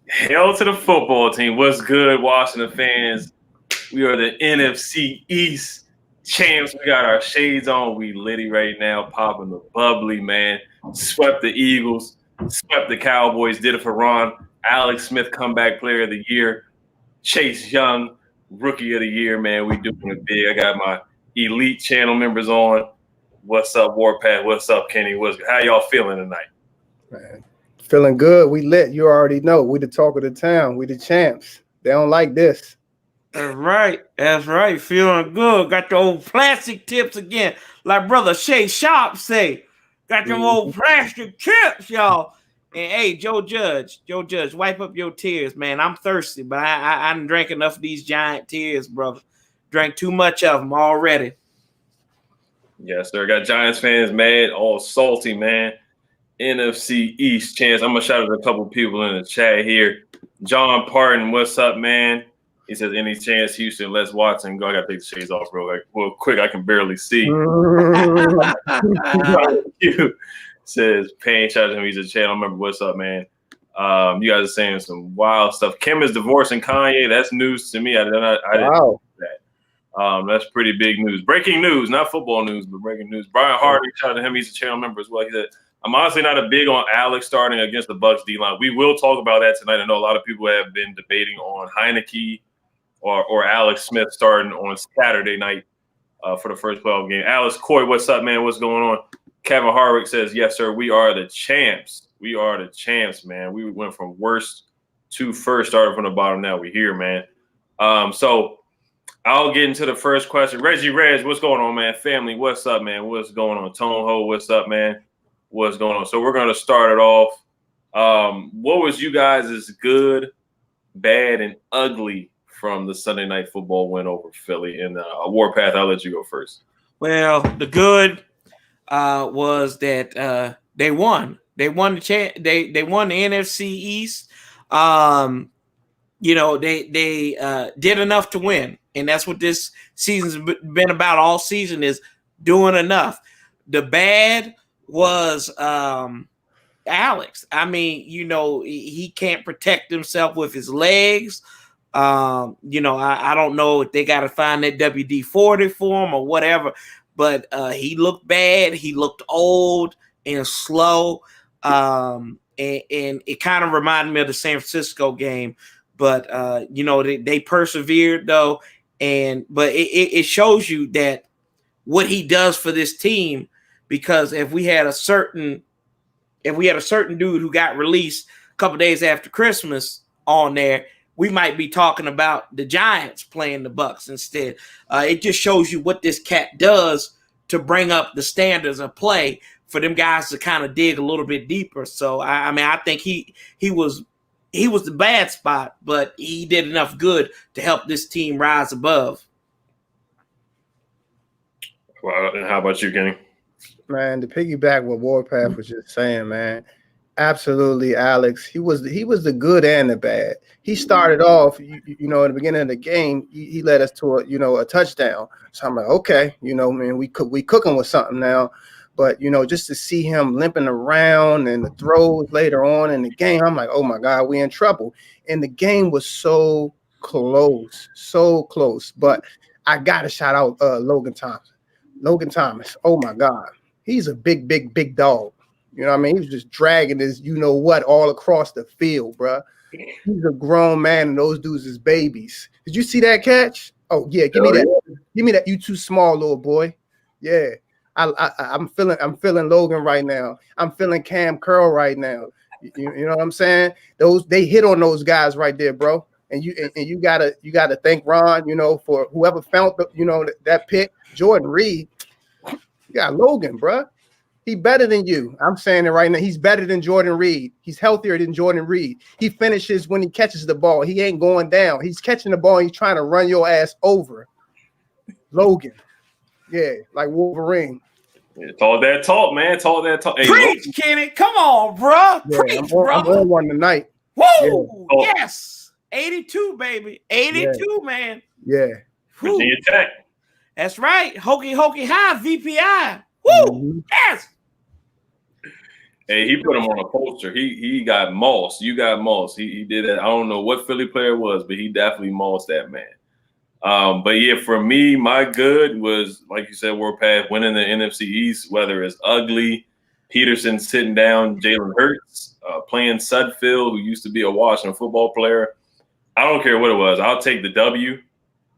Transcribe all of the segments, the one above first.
Hell to the football team. What's good, Washington fans? We are the NFC East champs. We got our shades on. We litty right now, popping the bubbly, man. Swept the Eagles, swept the Cowboys, did it for Ron. Alex Smith, comeback player of the year. Chase Young, rookie of the year, man. We doing it big. I got my elite channel members on. What's up, Warpath? What's up, Kenny? How y'all feeling tonight? Man, feeling good. We lit. You already know. We the talk of the town. We the champs. They don't like this. That's right. That's right. Feeling good. Got the old plastic tips again. Like Brother Shay Sharp say. Got them old plastic tips, y'all. And hey, Joe Judge, wipe up your tears, man. I'm thirsty, but I done drank enough of these giant tears, brother. Drank too much of them already. Yes, sir. Got Giants fans mad, all salty, man. NFC East chance. I'm gonna shout out a couple people in the chat here. John Parton, what's up, man? He says, any chance Houston, Les Watson go. I gotta take the shades off real quick. I can barely see. Says Payne, shout out to him. He's a channel member. What's up, man? You guys are saying some wild stuff. Kim is divorcing Kanye. That's news to me. I didn't know that. That's pretty big news. Breaking news, not football news, but breaking news. Brian Harding, shout out to him. He's a channel member as well. He said, I'm honestly not a big on Alex starting against the Bucs D-line. We will talk about that tonight. I know a lot of people have been debating on Heineke or Alex Smith starting on Saturday night for the first playoff game. Alex Coy, what's up, man? What's going on? Kevin Harwick says, yes, sir, we are the champs. We are the champs, man. We went from worst to first, started from the bottom. Now we're here, man. So I'll get into the first question. Reggie Reg, what's going on, man? Family, what's up, man? What's going on? Tone Ho, what's up, man? What's going on? So we're going to start it off. What was you guys' good, bad, and ugly from the Sunday Night Football win over Philly? And Warpath, I'll let you go first. Well, the good was that they won. They won they won the NFC East. They did enough to win, and that's what this season's been about all season, is doing enough. The bad was Alex. I mean, he can't protect himself with his legs. I don't know if they got to find that WD-40 for him or whatever, but he looked bad. He looked old and slow. And it kind of reminded me of the San Francisco game, but they persevered though. But it shows you that what he does for this team, because if we had a certain dude who got released a couple days after Christmas on there, we might be talking about the Giants playing the Bucs instead. It just shows you what this cat does to bring up the standards of play for them guys to kind of dig a little bit deeper. So I think he was the bad spot, but he did enough good to help this team rise above. Well, and how about you, Kenny? Man, to piggyback what Warpath was just saying, man, absolutely, Alex. He was the good and the bad. He started off, in the beginning of the game, he led us to a touchdown. So I'm like, okay, man, we cooking with something now. But just to see him limping around and the throws later on in the game, I'm like, oh my God, we in trouble. And the game was so close. But I gotta shout out Logan Thomas. Oh my God, he's a big dog. You know what I mean? He was just dragging his, all across the field, bro. He's a grown man, and those dudes is babies. Did you see that catch? Oh yeah, give me that. Give me that. You too small, little boy. Yeah, I'm feeling Logan right now. I'm feeling Cam Curl right now. You know what I'm saying? They hit on those guys right there, bro. And you gotta thank Ron, for whoever found that pick. Jordan Reed, you got Logan, bro. He better than you. I'm saying it right now. He's better than Jordan Reed. He's healthier than Jordan Reed. He finishes when he catches the ball. He ain't going down. He's catching the ball. And he's trying to run your ass over. Logan. Yeah, like Wolverine. Yeah, talk that talk, man. Talk that talk. Hey, Preach, Logan. Kenny. Come on, bro. Yeah, Preach, I'm on one tonight. Woo! Yeah. Yes. 82, baby. 82, man. Yeah. Virginia Tech. That's right. Hokey high, VPI. Woo! Mm-hmm. Yes. Hey, he put him on a poster. He got mossed. You got mossed. He did that. I don't know what Philly player it was, but he definitely mossed that man. But yeah, for me, my good was, like you said, Warpath winning the NFC East, whether it's ugly, Peterson sitting down, Jalen Hurts, playing Sudfeld, who used to be a Washington football player. I don't care what it was. I'll take the W.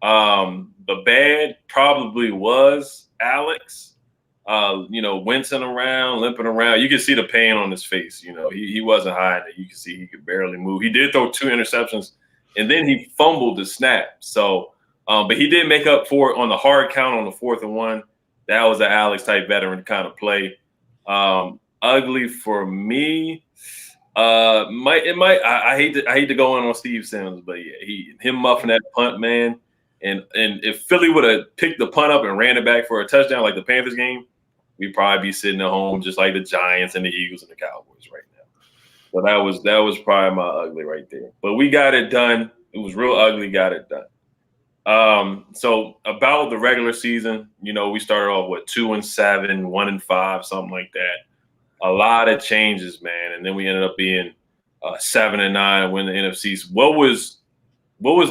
The bad probably was Alex. Wincing around, limping around. You could see the pain on his face. He wasn't hiding it. You could see he could barely move. He did throw 2 interceptions, and then he fumbled the snap. So, but he did make up for it on the hard count on the 4th and 1. That was an Alex type veteran kind of play. Ugly for me. I hate to go in on Steve Sims, but yeah, him muffing that punt, man. And if Philly would have picked the punt up and ran it back for a touchdown like the Panthers game, we'd probably be sitting at home just like the Giants and the Eagles and the Cowboys right now. So that was probably my ugly right there. But we got it done. It was real ugly, got it done. So about the regular season, we started off with 2-7, 1-5, something like that. A lot of changes, man. And then we ended up being 7-9, win the NFC. What was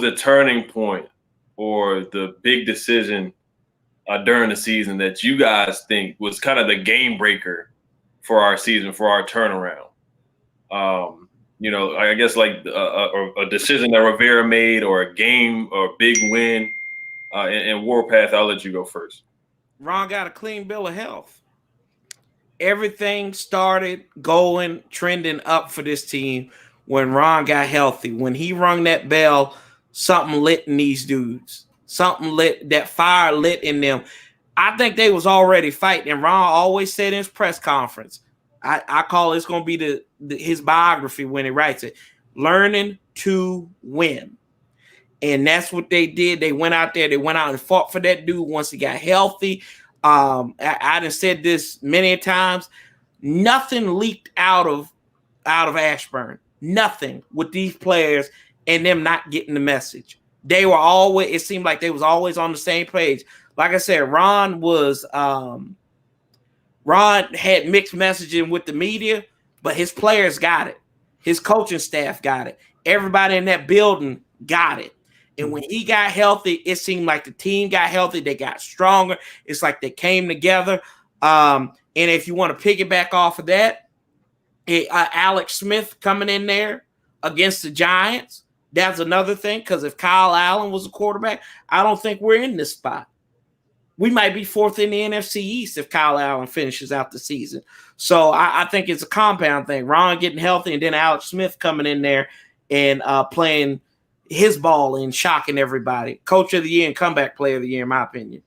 the turning point or the big decision during the season that you guys think was kind of the game breaker for our season, for our turnaround? I guess like a decision that Rivera made, or a game or a big win. And Warpath, I'll let you go first. Ron got a clean bill of health. Everything started going, trending up for this team when Ron got healthy. When he rung that bell, something lit in these dudes. Something lit, that fire lit in them. I think they was already fighting. And Ron always said in his press conference, I call it's going to be his biography when he writes it, learning to win. And that's what they did. They went out there. They went out and fought for that dude once he got healthy. I done said this many times. Nothing leaked out of Ashburn. Nothing with these players and them not getting the message. They were always, it seemed like they was always on the same page. Like I said, Ron had mixed messaging with the media, but his players got it. His coaching staff got it. Everybody in that building got it. And when he got healthy, it seemed like the team got healthy. They got stronger. It's like they came together. And if you want to piggyback off of that, Alex Smith coming in there against the Giants, that's another thing. Because if Kyle Allen was a quarterback, I don't think we're in this spot. We might be 4th in the NFC East if Kyle Allen finishes out the season. So I think it's a compound thing. Ron getting healthy, and then Alex Smith coming in there and playing his ball and shocking everybody. Coach of the year and comeback player of the year, in my opinion.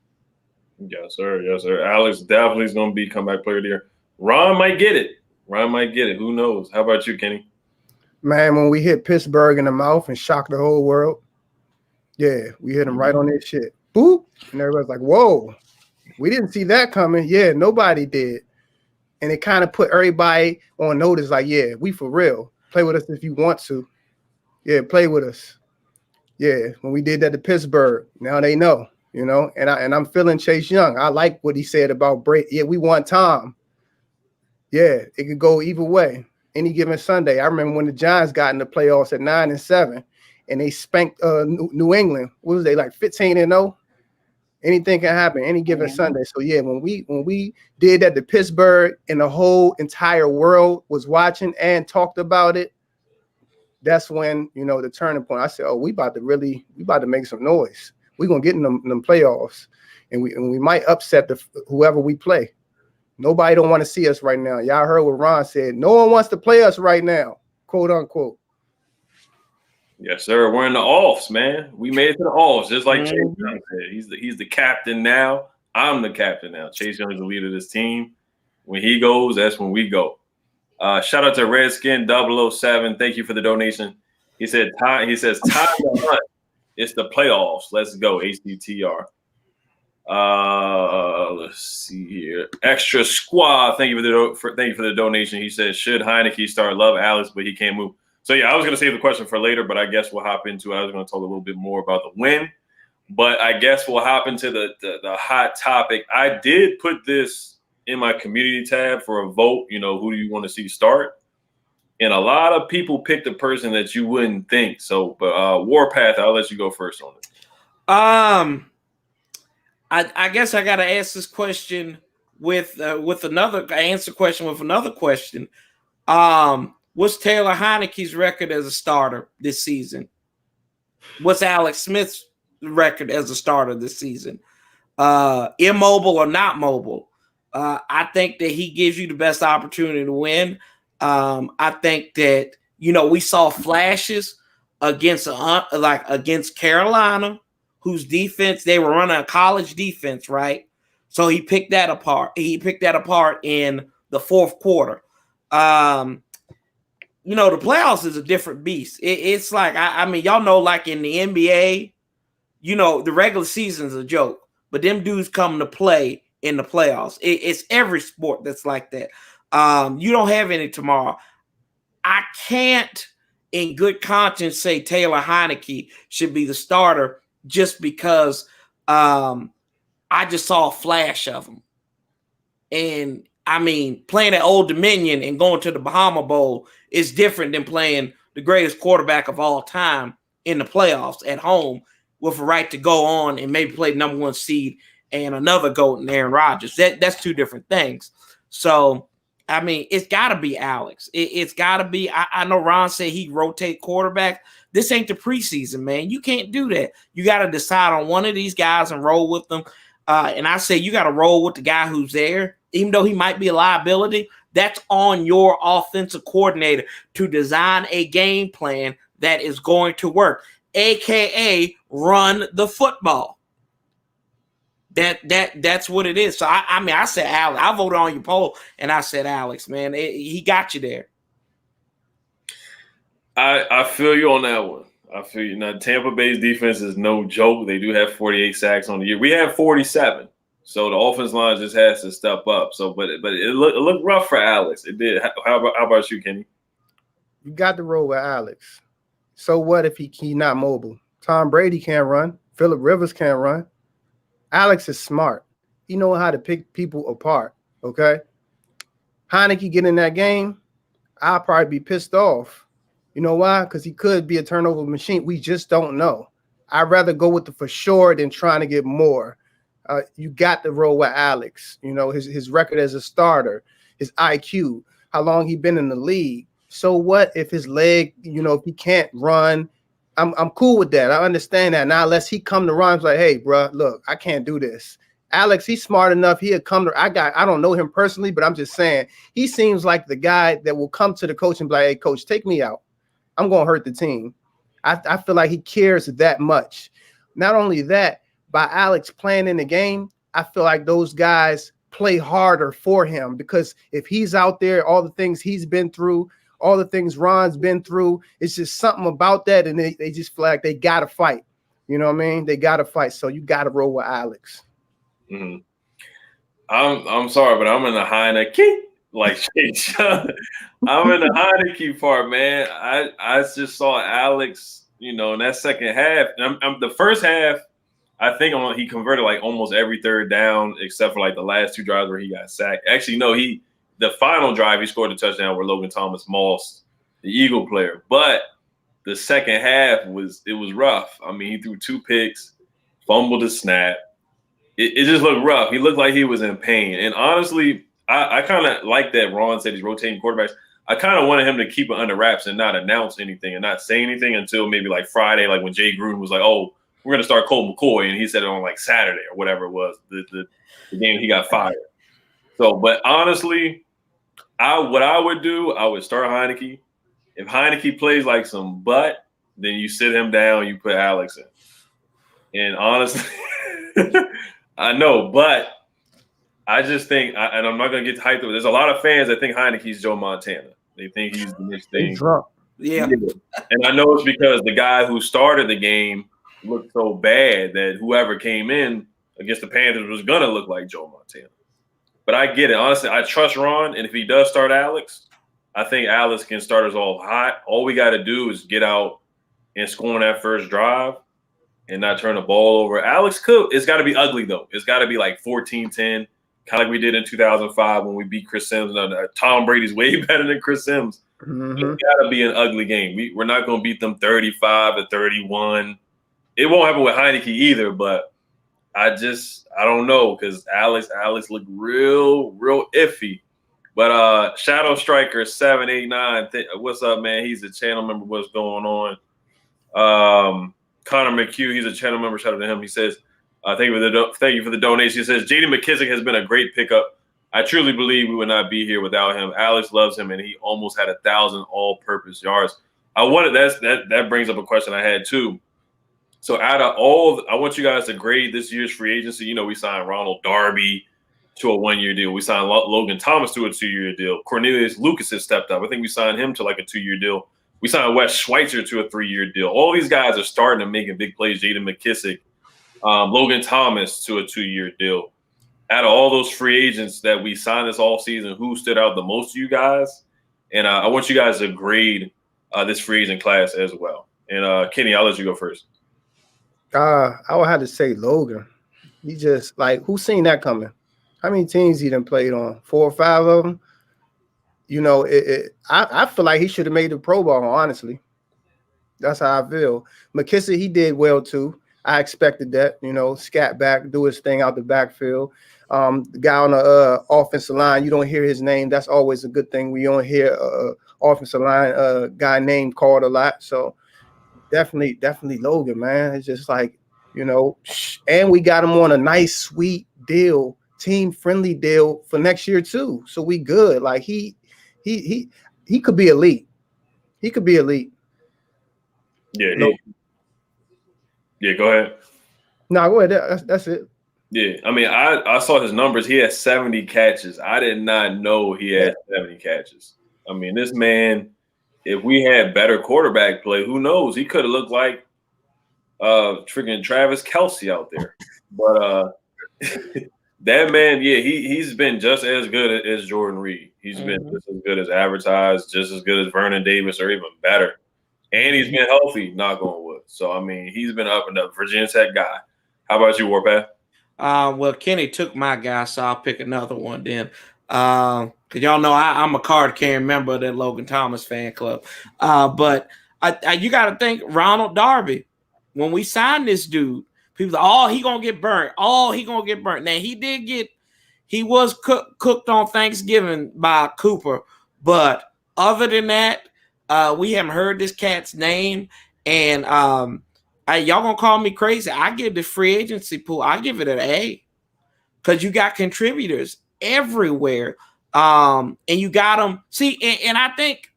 Yes, sir. Yes, sir. Alex definitely is going to be comeback player of the year. Ron might get it. Who knows? How about you, Kenny? Man, when we hit Pittsburgh in the mouth and shocked the whole world, yeah, we hit him right on that shit. Boop. And everybody's like, whoa, we didn't see that coming. Yeah, nobody did. And it kind of put everybody on notice, like, yeah, we for real. Play with us if you want to. Yeah, play with us. Yeah, when we did that to Pittsburgh, now they know, and I'm feeling Chase Young. I like what he said about Brady. Yeah, we want Tom. Yeah, it could go either way. Any given Sunday. I remember when the Giants got in the playoffs at 9-7, and they spanked New England. What was they, like 15-0? Anything can happen any given Sunday. So yeah, when we did that to Pittsburgh and the whole entire world was watching and talked about it, that's when, the turning point. I said, oh, we about to make some noise. We're gonna get in them playoffs, and we might upset whoever we play. Nobody don't want to see us right now. Y'all heard what Ron said. No one wants to play us right now, quote unquote. Yes, sir. We're in the offs, man. We made it to the offs, just like Chase Young said. He's the captain now. I'm the captain now. Chase Young is the leader of this team. When he goes, that's when we go. Shout out to Redskin 007. Thank you for the donation. He says time to hunt. It's the playoffs. Let's go, HDTR. Let's see here. Extra squad. Thank you for the donation. He says, should Heineke start? Love Alex, but he can't move. So yeah, I was gonna save the question for later, but I guess we'll hop into it. I was gonna talk a little bit more about the win, but I guess we'll hop into the hot topic. I did put this in my community tab for a vote. You know, who do you want to see start? And a lot of people picked a person that you wouldn't think. So, but Warpath, I'll let you go first on it. I guess I got to ask this question with another question. What's Taylor Heineke's record as a starter this season? What's Alex Smith's record as a starter this season? Immobile or not mobile? I think that he gives you the best opportunity to win. I think that, you know, we saw flashes against Carolina, whose defense, they were running a college defense, right? So he picked that apart. He picked that apart in the fourth quarter. You know, the playoffs is a different beast. It's like, I mean, y'all know, like in the NBA, you know, the regular season is a joke, but them dudes come to play in the playoffs. It's every sport that's like that. You don't have any tomorrow. I can't, in good conscience, say Taylor Heineke should be the starter just because I just saw a flash of him. And I mean, playing at Old Dominion and going to the Bahama Bowl is different than playing the greatest quarterback of all time in the playoffs at home with a right to go on and maybe play the number one seed and another GOAT in Aaron Rodgers. That's two different things. So, I mean, it's got to be Alex. It's got to be. I know Ron said he rotate quarterback. This ain't the preseason, man. You can't do that. You got to decide on one of these guys and roll with them. And I say you got to roll with the guy who's there, even though he might be a liability. That's on your offensive coordinator to design a game plan that is going to work, AKA run the football. That's what it is. So I mean, I said Alex. I voted on your poll, and I said Alex. Man, he got you there. I feel you on that one. I feel you. Now, Tampa Bay's defense is no joke. They do have 48 sacks on the year. We have 47, so the offense line just has to step up. So, but it looked rough for Alex. It did. How about you, Kenny? You got the roll with Alex. So what if he not mobile? Tom Brady can't run. Phillip Rivers can't run. Alex is smart. He knows how to pick people apart, okay? Heineke get in that game, I'll probably be pissed off. You know why? Because he could be a turnover machine. We just don't know. I'd rather go with the for sure than trying to get more. You got to roll with Alex. You know, his record as a starter, his IQ, how long he been in the league. So what if his leg, you know, if he can't run? I'm cool with that. I understand that. Now, unless he come to Ron's like, hey, bro, look, I can't do this. Alex, he's smart enough. He'll come to, I don't know him personally, but I'm just saying he seems like the guy that will come to the coach and be like, hey, coach, take me out. I'm going to hurt the team. I feel like he cares that much. Not only that, by Alex playing in the game, I feel like those guys play harder for him because if he's out there, all the things he's been through, all the things Ron's been through, it's just something about that, and they just feel like they got to fight. You know what I mean? They got to fight, so you got to roll with Alex. Mm-hmm. I'm sorry, but I'm in the Heineke. Like, I'm in the Heineke part, man. I just saw Alex, you know, in that second half. The first half, I think he converted like almost every third down except for like the last two drives where he got sacked. Actually, no, the final drive, he scored a touchdown where Logan Thomas mossed the Eagle player. But the second half was rough. I mean, he threw 2 picks, fumbled a snap. It just looked rough. He looked like he was in pain. And honestly, I kind of like that Ron said he's rotating quarterbacks. I kind of wanted him to keep it under wraps and not announce anything and not say anything until maybe like Friday, like when Jay Gruden was like, oh, we're going to start Colt McCoy. And he said it on like Saturday or whatever it was, the game he got fired. So, but honestly, what I would do, I would start Heineke. If Heineke plays like some butt, then you sit him down, you put Alex in. And honestly, I know, but I just think, and I'm not going to get hyped up. There's a lot of fans that think Heineke's Joe Montana. They think he's the next thing. Yeah. And I know it's because the guy who started the game looked so bad that whoever came in against the Panthers was going to look like Joe Montana. But I get it. Honestly, I trust Ron, and if he does start Alex, I think Alex can start us all hot. All we got to do is get out and score on that first drive and not turn the ball over. Alex could. It's got to be ugly, though. It's got to be like 14-10, kind of like we did in 2005 when we beat Chris Sims. Tom Brady's way better than Chris Sims. Mm-hmm. It's got to be an ugly game. We're not going to beat them 35-31. It won't happen with Heineke either, but I don't know because Alex looked real iffy. But Shadow Striker 789, what's up, man? He's a channel member. What's going on? Connor McHugh, he's a channel member. Shout out to him. He says, thank you for the donation. He says, J.D. McKissick has been a great pickup. I truly believe we would not be here without him. Alex loves him, and he almost had 1,000 all-purpose yards. That brings up a question I had too. So out of I want you guys to grade this year's free agency. We signed Ronald Darby to a 1-year deal. We signed Logan Thomas to a 2-year deal. Cornelius Lucas has stepped up. I think we signed him to like a 2-year deal. We signed Wes Schweitzer to a 3-year deal. All these guys are starting to make big plays. Jaden McKissick, Logan Thomas to a 2-year deal. Out of all those free agents that we signed this offseason, who stood out the most to you guys? And I want you guys to grade this free agent class as well. And Kenny, I'll let you go first. I would have to say Logan. He just who's seen that coming? How many teams he done played on? 4 or 5 of them. I feel like he should have made the Pro Bowl, honestly. That's how I feel. McKissick, he did well too. I expected that, scat back, do his thing out the backfield. The guy on the offensive line, you don't hear his name. That's always a good thing. We don't hear offensive line guy name called a lot. So definitely Logan, man. It's just and we got him on a nice, sweet deal, team-friendly deal for next year too. So we good. He could be elite. He could be elite. Yeah. Yeah, go ahead. No, go ahead. That's it. Yeah, I mean, I saw his numbers. He had 70 catches. I did not know he had 70 catches. I mean, this man, if we had better quarterback play, who knows? He could have looked like freaking Travis Kelce out there. But that man, yeah, he's been just as good as Jordan Reed. He's been just as good as advertised, just as good as Vernon Davis, or even better. And he's been healthy, knock on wood. So, I mean, he's been up and up. Virginia Tech guy. How about you, Warpath? Well, Kenny took my guy, so I'll pick another one then. Because y'all know I'm a card-carrying member of that Logan Thomas fan club. But you got to think Ronald Darby. When we signed this dude, people say, he going to get burnt. He going to get burnt. Now, he was cooked on Thanksgiving by Cooper. But other than that, we haven't heard this cat's name. And y'all gonna call me crazy. I give the free agency pool, I give it an A. Because you got contributors everywhere. And you got them. See, and I think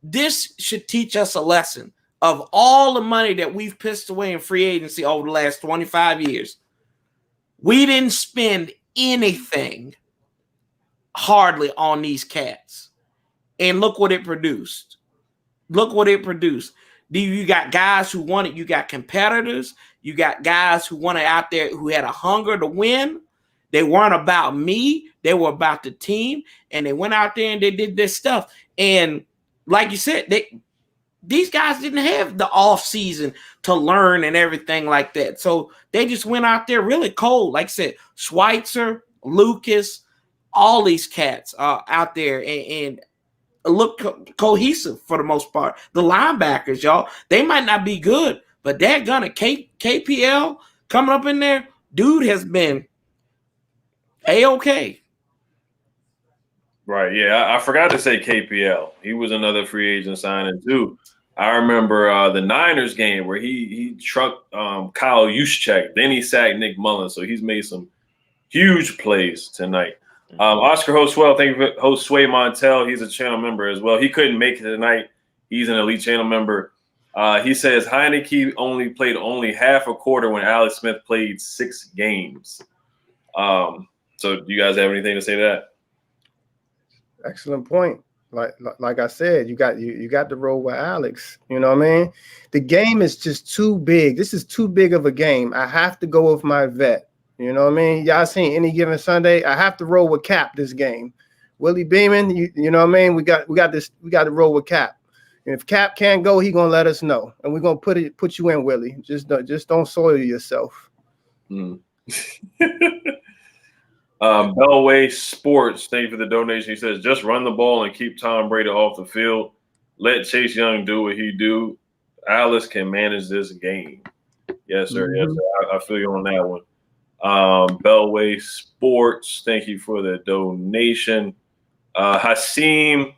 this should teach us a lesson of all the money that we've pissed away in free agency over the last 25 years. We didn't spend anything hardly on these cats. And look what it produced. You got guys who want it. You got competitors. You got guys who want it out there who had a hunger to win. They weren't about me. They were about the team. And they went out there and they did this stuff. And like you said, these guys didn't have the off season to learn and everything like that. So they just went out there really cold. Like I said, Schweitzer, Lucas, all these cats out there and look cohesive for the most part. The linebackers, y'all, they might not be good, but they're gonna KPL coming up in there. Dude has been A-okay. Right, yeah. I forgot to say KPL. He was another free agent signing too. I remember the Niners game where he trucked Kyle Juszczyk. Then he sacked Nick Mullins. So he's made some huge plays tonight. Oscar Hoswell, thank you for Josue Montel. He's a channel member as well. He couldn't make it tonight. He's an elite channel member. He says Heineke played only half a quarter when Alex Smith played 6 games. So do you guys have anything to say to that? Excellent point. Like I said, you got the role with Alex. You know what I mean? The game is just too big. This is too big of a game. I have to go with my vet. You know what I mean? Y'all seen Any Given Sunday? I have to roll with Cap this game. Willie Beeman, you know what I mean? We got to roll with Cap. And if Cap can't go, he gonna let us know, and we're gonna put you in, Willie. Just don't soil yourself. Bellway Sports, thank you for the donation. He says, just run the ball and keep Tom Brady off the field. Let Chase Young do what he do. Alice can manage this game. Yes, sir. Yes, sir. I feel you on that one. Bellway Sports, thank you for the donation. Hasim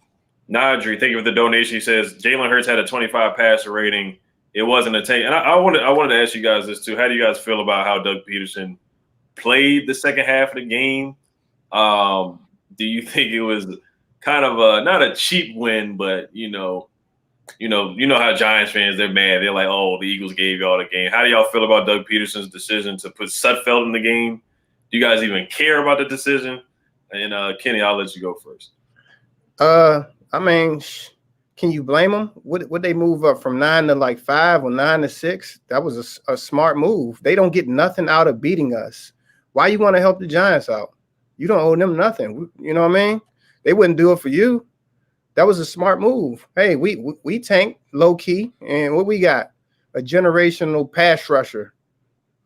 Nadri, thank you for the donation. He says, Jalen Hurts had a 25 passer rating. It wasn't a tank. And I wanted to ask you guys this too. How do you guys feel about how Doug Peterson played the second half of the game? Do you think it was kind of not a cheap win, but you know how Giants fans, they're mad. They're like, oh, the Eagles gave y'all the game. How do y'all feel about Doug Peterson's decision to put Sudfeld in the game? Do you guys even care about the decision? And Kenny, I'll let you go first. I mean, can you blame them? Would they move up from 9 to like 5 or 9 to 6? That was a smart move. They don't get nothing out of beating us. Why you want to help the Giants out? You don't owe them nothing. You know what I mean? They wouldn't do it for you. That was a smart move. Hey, we tanked low key, and what we got? A generational pass rusher.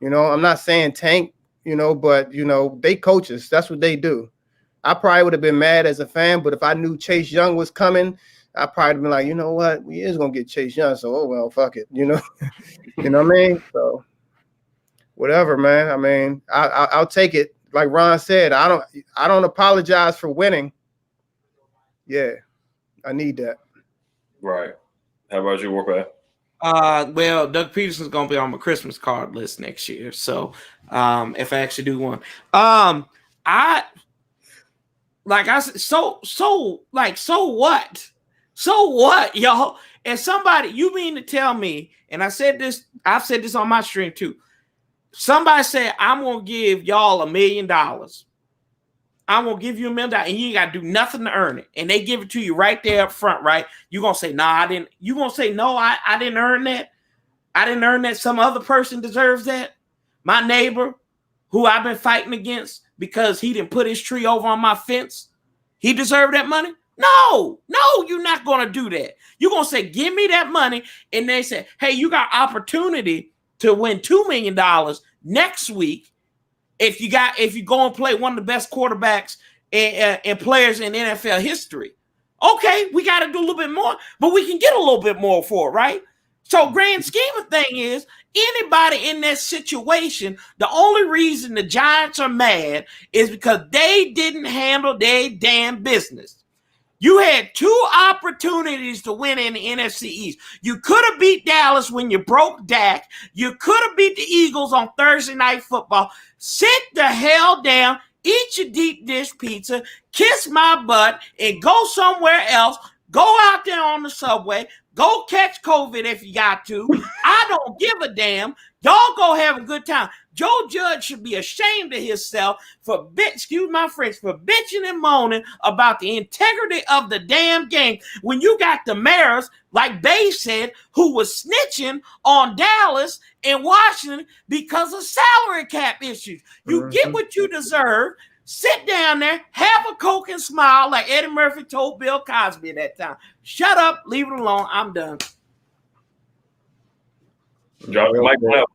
You know, I'm not saying tank, but they coach us. That's what they do. I probably would have been mad as a fan, but if I knew Chase Young was coming, I probably been like, you know what, we is gonna get Chase Young, so oh well, fuck it, you know what I mean? So whatever, man. I mean, I'll take it. Like Ron said, I don't apologize for winning. Yeah, I need that. Right. How about you, Warpath? Well, Doug Peterson's gonna be on my Christmas card list next year. So if I actually do one. So what? So what, y'all? And somebody, you mean to tell me, and I've said this on my stream too. Somebody said, I'm gonna give y'all $1 million. I'm gonna give you $1 million, and you ain't gotta do nothing to earn it. And they give it to you right there up front, right? You're gonna say, nah, I didn't. You're gonna say, no, I didn't earn that. I didn't earn that. Some other person deserves that. My neighbor, who I've been fighting against because he didn't put his tree over on my fence, he deserved that money? No, you're not going to do that. You're going to say, give me that money. And they say, hey, you got opportunity to win $2 million next week if you go and play one of the best quarterbacks and players in NFL history. Okay, we got to do a little bit more, but we can get a little bit more for it, right? So grand scheme of thing is, anybody in that situation, the only reason the Giants are mad is because they didn't handle their damn business. You had 2 opportunities to win in the NFC East. You could have beat Dallas when you broke Dak. You could have beat the Eagles on Thursday Night Football. Sit the hell down, eat your deep dish pizza, kiss my butt, and go somewhere else. Go out there on the subway. Go catch COVID if you got to. I don't give a damn. Y'all go have a good time. Joe Judge should be ashamed of himself for excuse my French, for bitching and moaning about the integrity of the damn game when you got the mayors, like Bay said, who was snitching on Dallas and Washington because of salary cap issues. You get what you deserve. Sit down there, have a Coke and smile like Eddie Murphy told Bill Cosby at that time. Shut up, leave it alone. I'm done. Drop the mic now.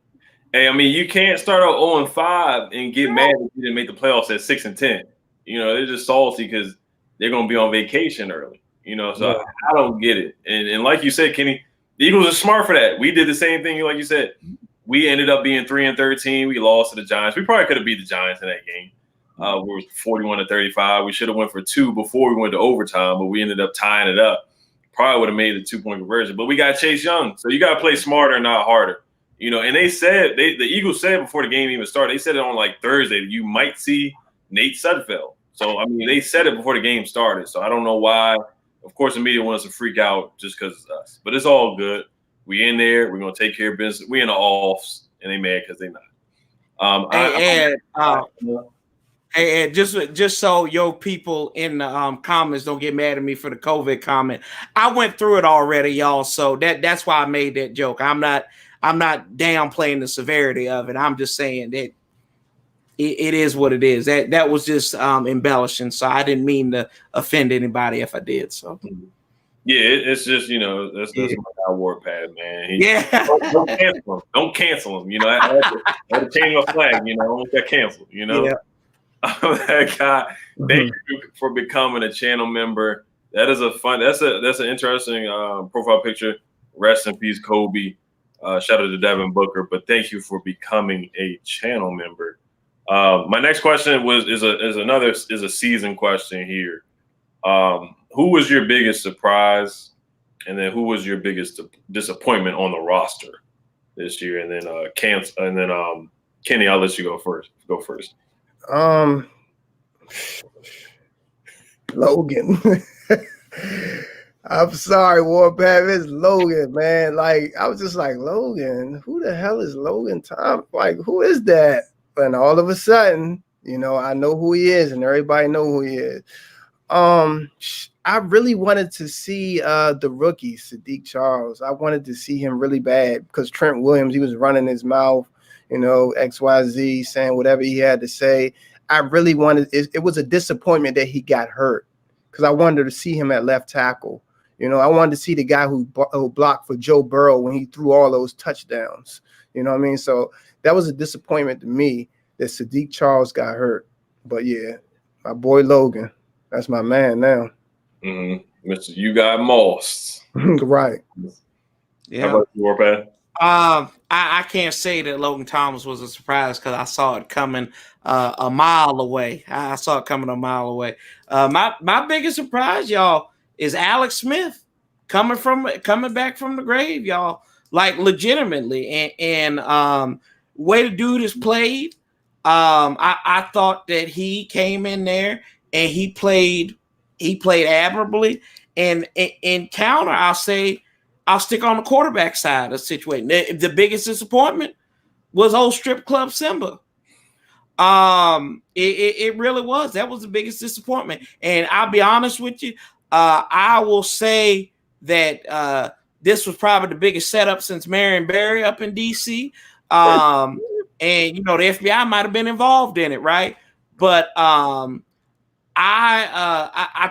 Hey, I mean, you can't start out 0-5 and get mad if you didn't make the playoffs at 6-10. They're just salty because they're going to be on vacation early. So I don't get it. And like you said, Kenny, the Eagles are smart for that. We did the same thing, like you said. We ended up being 3-13. We lost to the Giants. We probably could have beat the Giants in that game. We were 41-35. We should have went for 2 before we went to overtime, but we ended up tying it up. Probably would have made the 2-point conversion, but we got Chase Young, so you got to play smarter, not harder. And they said the Eagles said before the game even started. They said it on like Thursday that you might see Nate Sudfeld. So I mean, they said it before the game started. So I don't know why. Of course, the media wants to freak out just because it's us, but it's all good. We in there. We're gonna take care of business. We in the offs, and they mad because they not. Hey, just so your people in the comments don't get mad at me for the COVID comment, I went through it already, y'all. So that's why I made that joke. I'm not downplaying the severity of it. I'm just saying that it is what it is. That was just embellishing. So I didn't mean to offend anybody if I did. So yeah, it's just that's my guy Warpath, man. Don't cancel him. I had to change my flag. I almost got canceled. Yeah. That guy. Thank you for becoming a channel member. That is a fun. That's an interesting profile picture. Rest in peace, Kobe. Shout out to Devin Booker. But thank you for becoming a channel member. My next question is a season question here. Who was your biggest surprise, and then who was your biggest disappointment on the roster this year? And then Kenny, I'll let you go first. Logan. I'm sorry, Warpath. It's Logan, man. Like, I was just like, Logan, who the hell is Logan Tom? Like, who is that? And all of a sudden, you know, I know who he is, and everybody know who he is. I really wanted to see the rookie, Sadiq Charles. I wanted to see him really bad because Trent Williams, he was running his mouth, you know, XYZ, saying whatever he had to say. I really wanted it was a disappointment that he got hurt because I wanted to see him at left tackle. You know, I wanted to see the guy who blocked for Joe Burrow when he threw all those touchdowns. You know what I mean? So that was a disappointment to me that Sadiq Charles got hurt. But yeah, my boy Logan, that's my man now. Mr. You got mossed. Right. Yeah. How about you, Warpath? I can't say that Logan Thomas was a surprise because I saw it coming a mile away. I saw it coming a mile away. My biggest surprise, y'all, is Alex Smith coming back from the grave, y'all. Like legitimately, and way the dude has played. I thought that he came in there and he played admirably. And in counter, I'll stick on the quarterback side of the situation. The biggest disappointment was old strip club Simba. It really was. That was the biggest disappointment. And I'll be honest with you. I will say that this was probably the biggest setup since Marion Barry up in DC. And you know, the FBI might have been involved in it, right? But I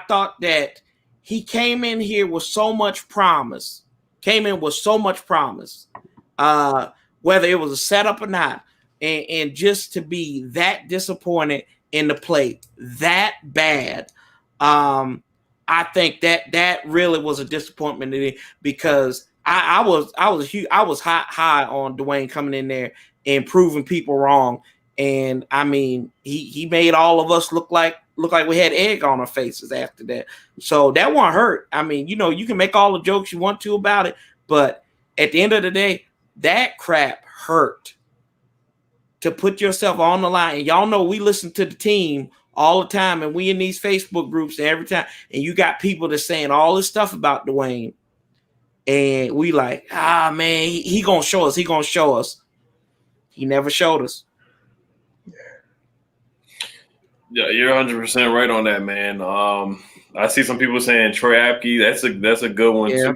thought that he came in here with so much promise. Whether it was a setup or not, and just to be that disappointed in the play that bad, I think that really was a disappointment to me because I was high on Dwayne coming in there and proving people wrong, and I mean he made all of us look like we had egg on our faces after that. So that won't hurt. I mean, you know, you can make all the jokes you want to about it, but at the end of the day, that crap hurt to put yourself on the line. And y'all know we listen to the team all the time, and we in these Facebook groups every time, and you got people that's saying all this stuff about Dwayne, and we like, man, he gonna show us. He never showed us. Yeah, you're 100% right on that, man. I see some people saying Troy Apke. That's a good one too.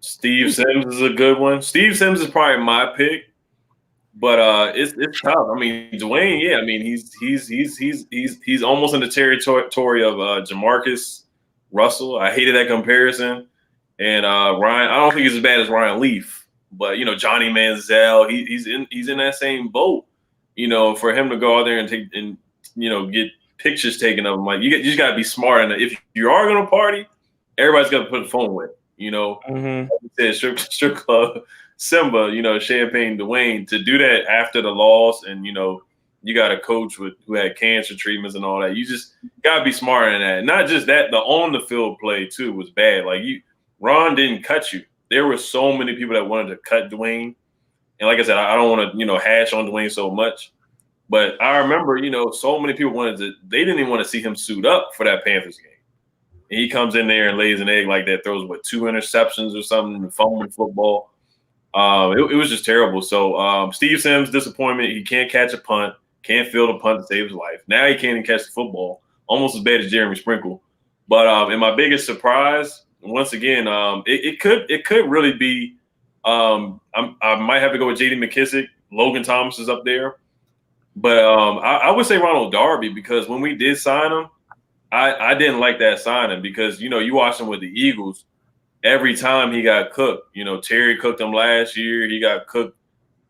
Steve Sims is a good one. Steve Sims is probably my pick, but it's tough. I mean, Dwayne, yeah. I mean, he's almost in the territory of Jamarcus Russell. I hated that comparison. And Ryan, I don't think he's as bad as Ryan Leaf, but you know, Johnny Manziel, he's in that same boat. You know, for him to go out there and get pictures taken of him, like you just gotta be smart. And if you are gonna party, everybody's got to put a phone with. You know, like you said, strip club Simba. You know, Champagne Dwayne, to do that after the loss, and you know, you got a coach who had cancer treatments and all that. You just gotta be smarter than that. Not just that, the on the field play too was bad. Like Ron didn't cut you. There were so many people that wanted to cut Dwayne. And like I said, I don't want to, hash on Dwayne so much. But I remember, so many people they didn't even want to see him suit up for that Panthers game. And he comes in there and lays an egg like that, throws, 2 interceptions or something, fumbling football. It was just terrible. So Steve Sims, disappointment. He can't catch a punt, can't field a punt to save his life. Now he can't even catch the football, almost as bad as Jeremy Sprinkle. But and my biggest surprise, once again, it could really be I might have to go with J.D. McKissick. Logan Thomas is up there. But I would say Ronald Darby, because when we did sign him, I didn't like that signing because, you watched him with the Eagles. Every time he got cooked, Terry cooked him last year. He got cooked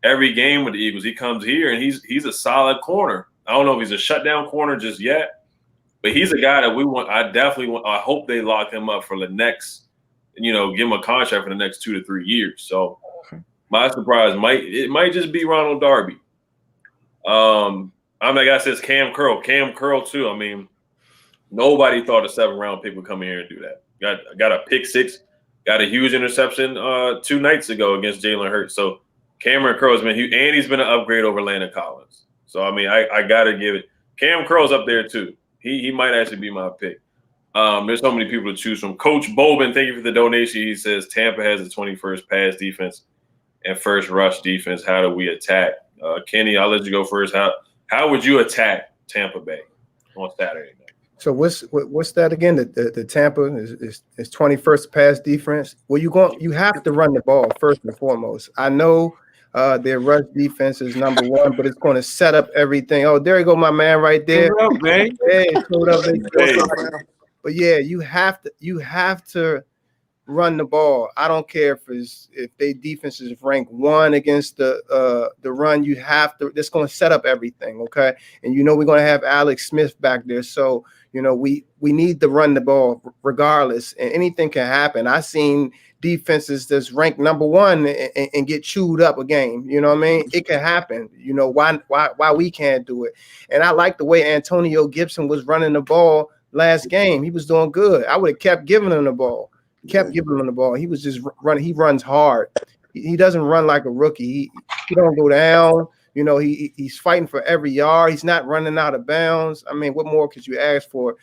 every game with the Eagles. He comes here and he's a solid corner. I don't know if he's a shutdown corner just yet, but he's a guy that we want. I hope they lock him up for the next, give him a contract for the next 2 to 3 years. So my surprise might just be Ronald Darby. I'm like I said, Cam Curl too. I mean, nobody thought a 7th-round pick would come here and do that. Got a pick 6, got a huge interception 2 nights ago against Jalen Hurts. So Cameron Curl's been huge, and he's been an upgrade over Landon Collins. So I mean, I gotta give it. Cam Curl's up there too. He might actually be my pick. There's so many people to choose from. Coach Bobin, thank you for the donation. He says Tampa has the 21st pass defense and first rush defense. How do we attack? Kenny, I'll let you go first. How would you attack Tampa Bay on Saturday night? So what's that again? The Tampa is 21st pass defense. Well, you have to run the ball first and foremost. I know their rush defense is number 1, but it's going to set up everything. Oh, there you go, my man, right there. Up, man. Hey, but yeah, you have to run the ball. I don't care if they defense is ranked 1 against the run. You have to. It's going to set up everything, okay? And we're going to have Alex Smith back there, so we need to run the ball regardless, and anything can happen. I seen defenses that's ranked number 1 and get chewed up a game. You know what I mean? It can happen. Why we can't do it? And I like the way Antonio Gibson was running the ball last game. He was doing good. I would have kept giving him the ball. He was just running. He runs hard. He doesn't run like a rookie. He don't go down. He's fighting for every yard. He's not running out of bounds. I mean, what more could you ask for?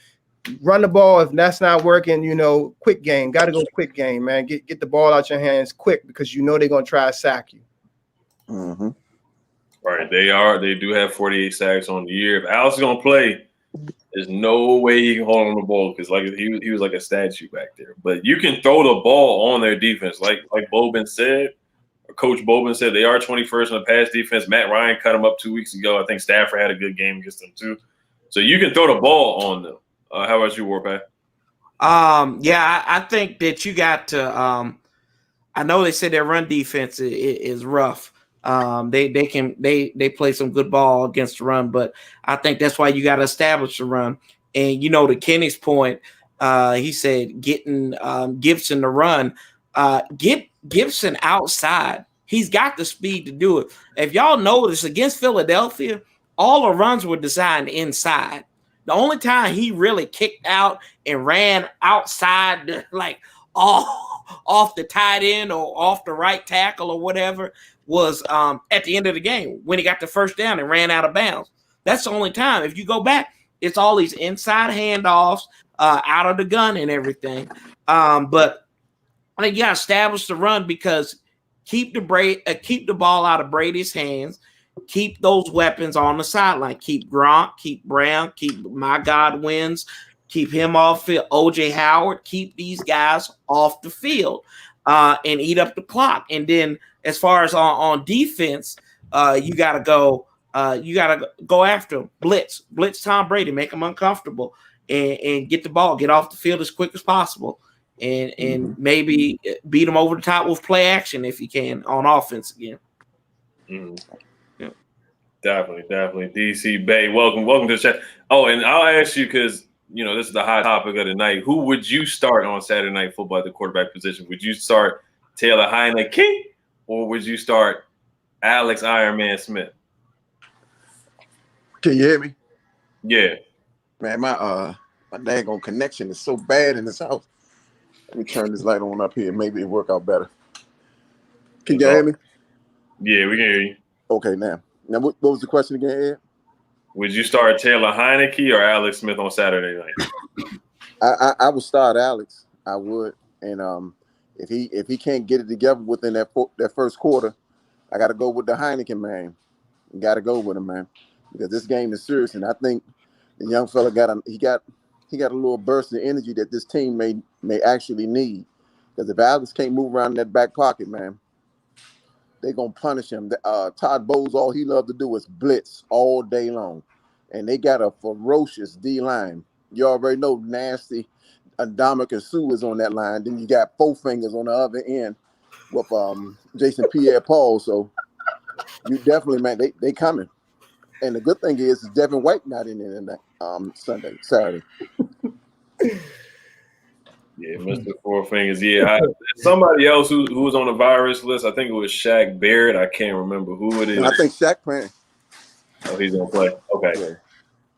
Run the ball. If that's not working, quick game. Got to go quick game, man. Get the ball out your hands quick because they're going to try to sack you. Mm-hmm. Right. They do have 48 sacks on the year. If Alex is going to play, there's no way he can hold on the ball because he was like a statue back there. But you can throw the ball on their defense. Like Bobin said, or Coach Bobin said, they are 21st on the pass defense. Matt Ryan cut them up 2 weeks ago. I think Stafford had a good game against them too. So you can throw the ball on them. How about you, Warpath? Yeah, I think that you got to I know they said their run defense is rough. They play some good ball against the run, but I think that's why you got to establish the run. And to Kenny's point, he said getting Gibson to run, get Gibson outside. He's got the speed to do it. If y'all notice against Philadelphia, all the runs were designed inside. The only time he really kicked out and ran outside, like off the tight end or off the right tackle or whatever, was at the end of the game when he got the first down and ran out of bounds. That's the only time. If you go back, it's all these inside handoffs out of the gun and everything. But I think you got to establish the run because keep the ball out of Brady's hands. Keep those weapons on the sideline. Keep Gronk, keep Brown, keep my Godwins, keep him off field. OJ Howard, keep these guys off the field and eat up the clock. And then as far as on defense, you gotta go after him. Blitz Tom Brady, make him uncomfortable, and get the ball, get off the field as quick as possible, and maybe beat him over the top with play action if you can on offense again. Mm-hmm. Yeah. Definitely. DC Bay, welcome to the chat. Oh, and I'll ask you because this is the hot topic of the night. Who would you start on Saturday Night Football at the quarterback position? Would you start Taylor Heineke or would you start Alex Iron Man Smith? Can you hear me? Yeah. Man, my daggone connection is so bad in this house. Let me turn this light on up here. Maybe it'll work out better. Can you hear me? Yeah, we can hear you. Okay, now what was the question again, Ed? Would you start Taylor Heineke or Alex Smith on Saturday night? I would start Alex. I would, and if he can't get it together within that first quarter, I got to go with the Heineken man. Got to go with him, man, because this game is serious, and I think the young fella got a little burst of energy that this team may actually need. Because if Alex can't move around in that back pocket, man, they're going to punish him. Todd Bowles, all he loved to do is blitz all day long. And they got a ferocious D-line. You already know nasty Ndamukong Suh is on that line. Then you got Four Fingers on the other end with Jason Pierre-Paul. So You definitely, man. They coming. And the good thing is Devin White not in there that Saturday. Yeah, Mr. Four Fingers. Yeah, somebody else who was on the virus list. I think it was Shaq Barrett. I can't remember who it is. No, I think Shaq playing. Oh, he's gonna play. Okay. Yeah.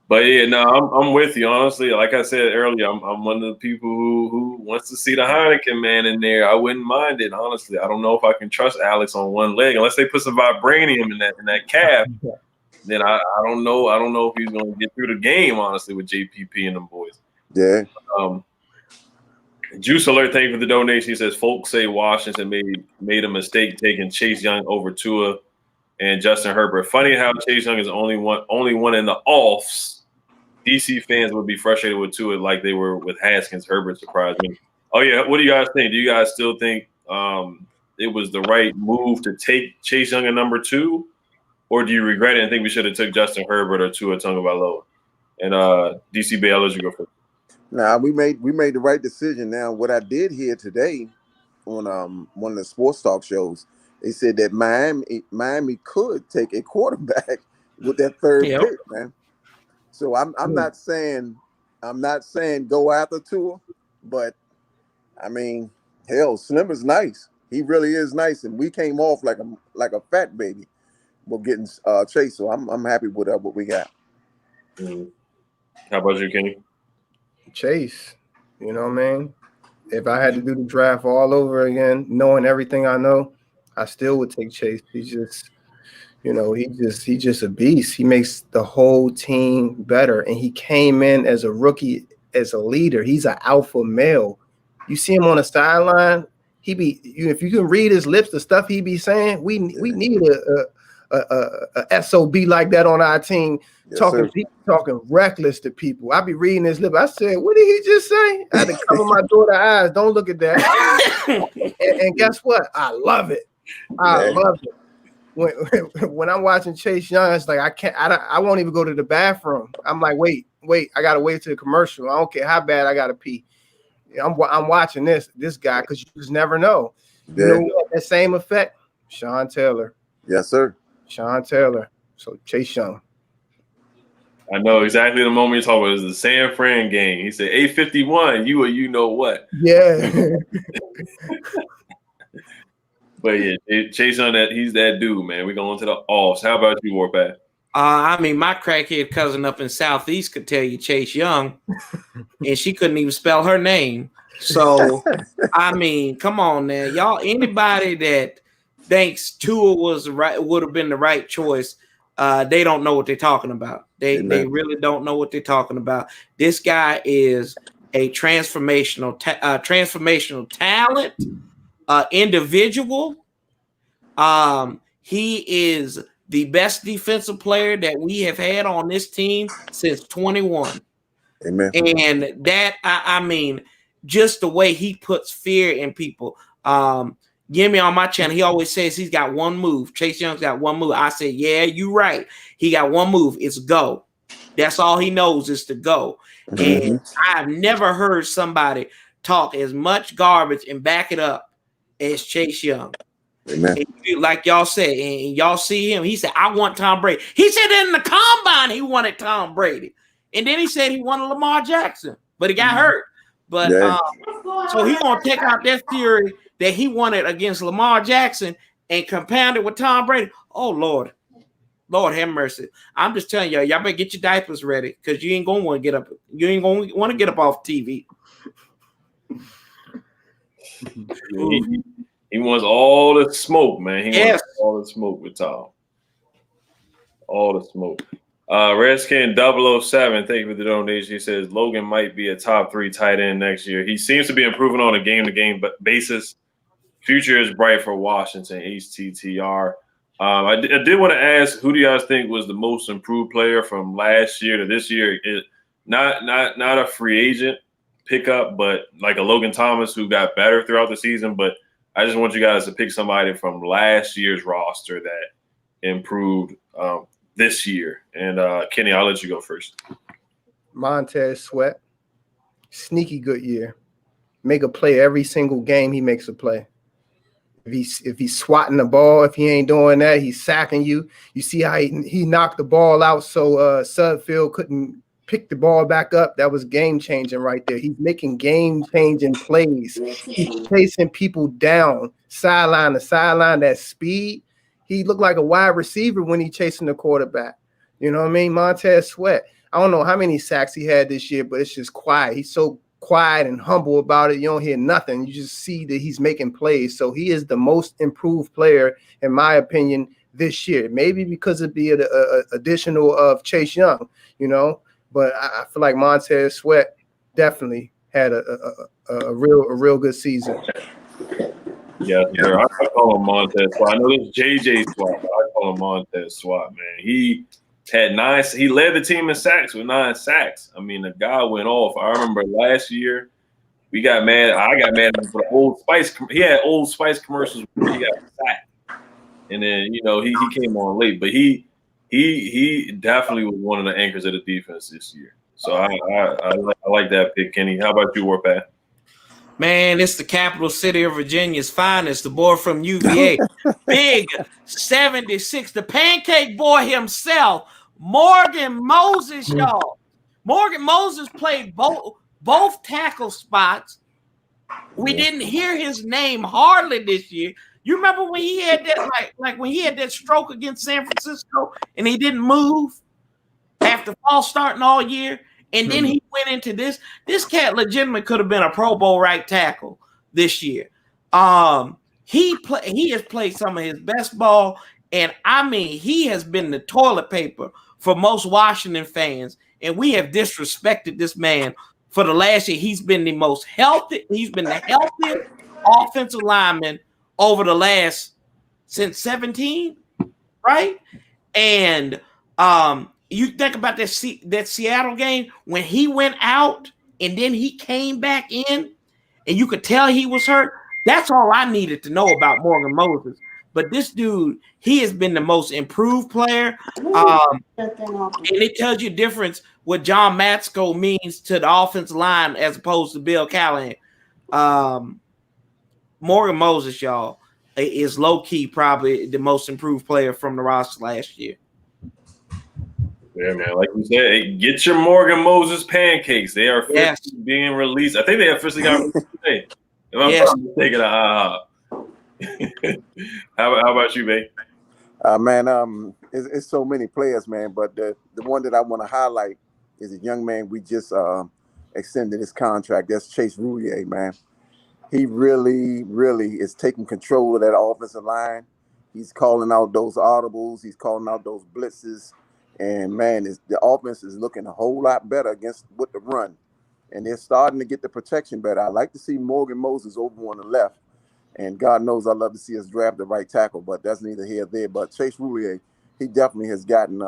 But yeah, no, I'm with you. Honestly, like I said earlier, I'm one of the people who wants to see the Heineken man in there. I wouldn't mind it. Honestly, I don't know if I can trust Alex on one leg unless they put some vibranium in that calf. Then I don't know. I don't know if he's gonna get through the game. Honestly, with JPP and them boys. Yeah. Juice Alert, thank you for the donation. He says, folks say Washington made a mistake taking Chase Young over Tua and Justin Herbert. Funny how Chase Young is only one in the offs. DC fans would be frustrated with Tua like they were with Haskins. Herbert surprised me. Oh, yeah. What do you guys think? Do you guys still think it was the right move to take Chase Young at number 2? Or do you regret it and think we should have took Justin Herbert or Tua Tagovailoa? And DC Bay, I'll let you go first. Nah, we made the right decision. Now, what I did hear today on one of the sports talk shows, they said that Miami could take a quarterback with that third pick, man. So I'm not saying go after Tua, but I mean, hell, Slim is nice. He really is nice, and we came off like a fat baby. We're getting Chase, so I'm happy with what we got. Mm-hmm. How about you, Kenny? Chase, you know what I mean? If I had to do the draft all over again, knowing everything I know, I still would take Chase. He's just, he's just a beast. He makes the whole team better. And he came in as a rookie, as a leader. He's an alpha male. You see him on the sideline, if you can read his lips, the stuff he be saying, we need a SOB like that on our team. Yes, talking reckless to people. I be reading his lip. I said, what did he just say? I had to cover my daughter's eyes. Don't look at that. and guess what? I love it. I love it. When I'm watching Chase Young, it's like I won't even go to the bathroom. I'm like, wait, I gotta wait to the commercial. I don't care how bad I gotta pee. I'm watching this guy because you just never know. Yeah. You know what? That same effect, Sean Taylor. Yes, sir. Sean Taylor. So Chase Young. I know exactly the moment you're talking about. It was the San Fran game. He said, 851, you know what? Yeah. But yeah, Chase Young, he's that dude, man. We're going to the offs. How about you, Warpath? I mean, my crackhead cousin up in Southeast could tell you Chase Young, and she couldn't even spell her name. So, I mean, come on now. Y'all, anybody that thinks Tua would have been the right choice, they don't know what they're talking about. They really don't know what they're talking about. This guy is a transformational talent, individual. He is the best defensive player that we have had on this team since 21. Amen. And that, I mean, just the way he puts fear in people. Gimme on my channel, he always says he's got one move. Chase Young's got one move. I said, yeah, you're right. He got one move. It's go. That's all he knows is to go. Mm-hmm. And I've never heard somebody talk as much garbage and back it up as Chase Young. Amen. Like y'all said, and y'all see him, he said, I want Tom Brady. He said in the combine he wanted Tom Brady. And then he said he wanted Lamar Jackson, but he got hurt. But so he gonna take out that theory that he wanted against Lamar Jackson and compound it with Tom Brady. Oh Lord have mercy. I'm just telling y'all better get your diapers ready because you ain't gonna want to get up. You ain't gonna want to get up off TV. He wants all the smoke, man. He wants all the smoke with Tom. All the smoke. Redskin 007, thank you for the donation. He says Logan might be a top 3 tight end next year. He seems to be improving on a game-to-game basis. Future is bright for Washington, HTTR. I did want to ask, who do you guys think was the most improved player from last year to this year? Not a free agent pickup, but like a Logan Thomas who got better throughout the season. But I just want you guys to pick somebody from last year's roster that improved this year. And Kenny, I'll let you go first. Montez Sweat, sneaky good year. Make a play every single game. He makes a play. if he's swatting the ball, if he ain't doing that, he's sacking you. You see how he knocked the ball out so Sudfield couldn't pick the ball back up. That was game changing right there. He's making game changing plays. He's chasing people down, sideline to sideline. That speed. He looked like a wide receiver when he chasing the quarterback. You know what I mean? Montez Sweat. I don't know how many sacks he had this year, but it's just quiet. He's so quiet and humble about it. You don't hear nothing. You just see that he's making plays. So he is the most improved player, in my opinion, this year. Maybe because of the additional of Chase Young, you know. But I feel like Montez Sweat definitely had a real good season. Yeah, sure. I call him Montez Swat. I know this JJ Swat, but I call him Montez Swat, man. He had 9. He led the team in sacks with 9 sacks. I mean, the guy went off. I remember last year we got mad. I got mad at him for the Old Spice. He had Old Spice commercials where he got sacked, and then he came on late, but he definitely was one of the anchors of the defense this year. So I like that pick, Kenny. How about you, Warpath? Man, it's the capital city of Virginia's finest, the boy from UVA. Big 76, the pancake boy himself, Morgan Moses, y'all. Morgan Moses played both tackle spots. We didn't hear his name hardly this year. You remember when he had that, like when he had that stroke against San Francisco and he didn't move after false starting all year? And then he went into this. This cat legitimately could have been a Pro Bowl right tackle this year. He has played some of his best ball, and I mean, he has been the toilet paper for most Washington fans. And we have disrespected this man for the last year. He's been the most healthy. He's been the healthiest offensive lineman over the last since 17, right? And you think about that Seattle game when he went out and then he came back in and you could tell he was hurt. That's all I needed to know about Morgan Moses. But this dude, he has been the most improved player. And it tells you the difference what John Matsko means to the offensive line as opposed to Bill Callahan. Morgan Moses, y'all, is low-key probably the most improved player from the roster last year. Yeah, man. Like we said, hey, get your Morgan Moses pancakes. They are being released. I think they officially got released today. If I'm mistaken, how about you, babe? Man, it's so many players, man. But the one that I want to highlight is a young man we just extended his contract. That's Chase Roulier, man. He really, really is taking control of that offensive line. He's calling out those audibles. He's calling out those blitzes. And, man, the offense is looking a whole lot better with the run. And they're starting to get the protection better. I like to see Morgan Moses over on the left. And God knows I love to see us draft the right tackle, but that's neither here nor there. But Chase Roulier, he definitely has gotten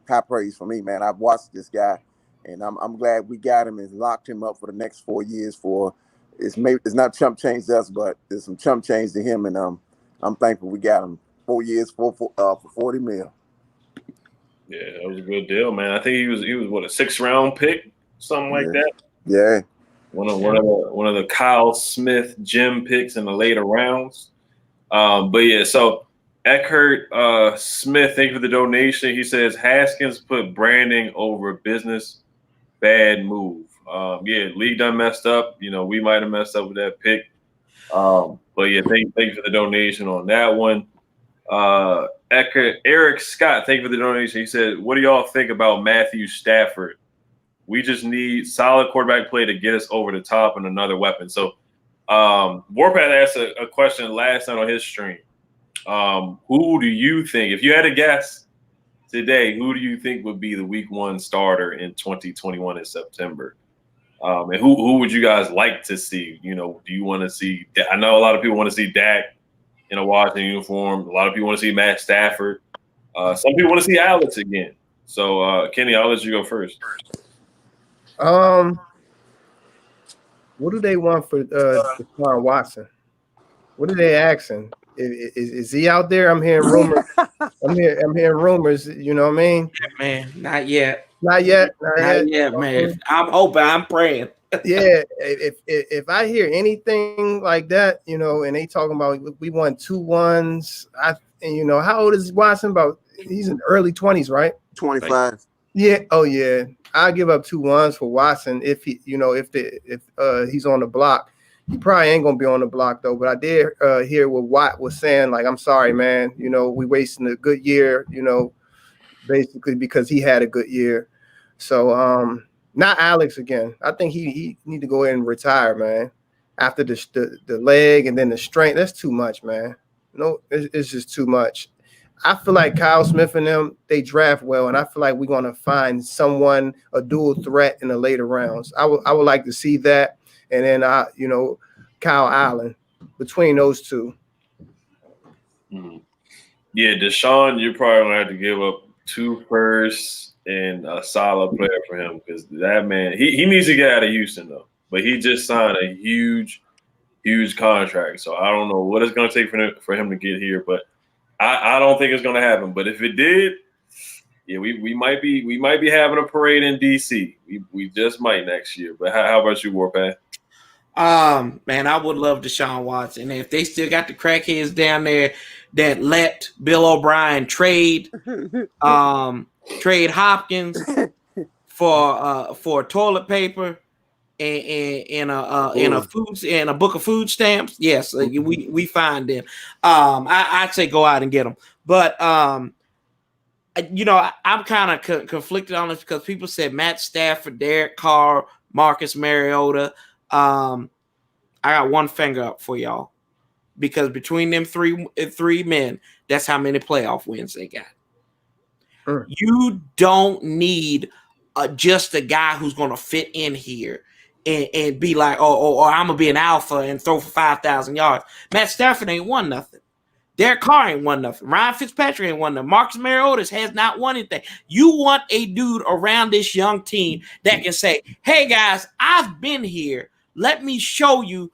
high praise from me, man. I've watched this guy, and I'm glad we got him and locked him up for the next 4 years. It's not chump change to us, but there's some chump change to him, and I'm thankful we got him 4 years for $40 million. Yeah, that was a good deal, man. I think he was what, a 6th round pick, something like that. Yeah. One of the Kyle Smith gym picks in the later rounds. But yeah, so Eckhart Smith, thank you for the donation. He says Haskins put branding over business. Bad move. Yeah, league done messed up. We might have messed up with that pick. But yeah, thank you for the donation on that one. Eric Scott, thank you for the donation. He said, what do y'all think about Matthew Stafford? We just need solid quarterback play to get us over the top and another weapon. So Warpath asked a question last night on his stream. Who do you think, if you had to guess today, who do you think would be the week 1 starter in 2021 in September? And who would you guys like to see? Do you want to see – I know a lot of people want to see Dak in a Washington uniform. A lot of people want to see Matt Stafford. Some people want to see Alex again. So, Kenny, I'll let you go first. What do they want for Deshaun Watson? What are they asking? Is he out there? I'm hearing rumors. I'm hearing rumors. You know what I mean? Yeah, man, not yet. Not yet, man. I'm hoping. I'm praying. Yeah, if I hear anything like that, you know, and they talking about we won 2-1s, and you know, how old is Watson? About he's in early 20s, right? 25. Yeah. Oh yeah. I'll give up 2-1s for Watson if he, you know, if he's on the block. He probably ain't gonna be on the block though. But I did hear what Watt was saying. Like, I'm sorry, man. You know, we wasting a good year. You know, basically because he had a good year. So not Alex again. I think he need to go ahead and retire, man. After the leg and then the strength, that's too much, man. No, it's just too much. I feel like Kyle Smith and them, they draft well, and I feel like we're gonna find someone, a dual threat in the later rounds. I would like to see that, and then you know, Kyle Allen between those two. Yeah, Deshaun, you're probably gonna have to give up 2 firsts and a solid player for him because that man, he needs to get out of Houston though. But he just signed a huge contract, so I don't know what it's gonna take for him to get here, but I don't think it's gonna happen. But if it did, yeah, we might be having a parade in DC. We just might next year. But how about you, Warpath? Man, I would love Deshaun Watson. And if they still got the crackheads down there that let Bill O'Brien trade Hopkins for toilet paper and a book of food stamps, yes, we find them. I'd say go out and get them. But you know, I'm kind of conflicted on this because people said Matt Stafford, Derek Carr, Marcus Mariota. I got one finger up for y'all because between them three men, that's how many playoff wins they got. Sure. You don't need just a guy who's going to fit in here and be like, or I'm going to be an alpha and throw for 5,000 yards. Matt Stafford ain't won nothing. Derek Carr ain't won nothing. Ryan Fitzpatrick ain't won nothing. Marcus Mariota has not won anything. You want a dude around this young team that can say, hey, guys, I've been here. Let me show you.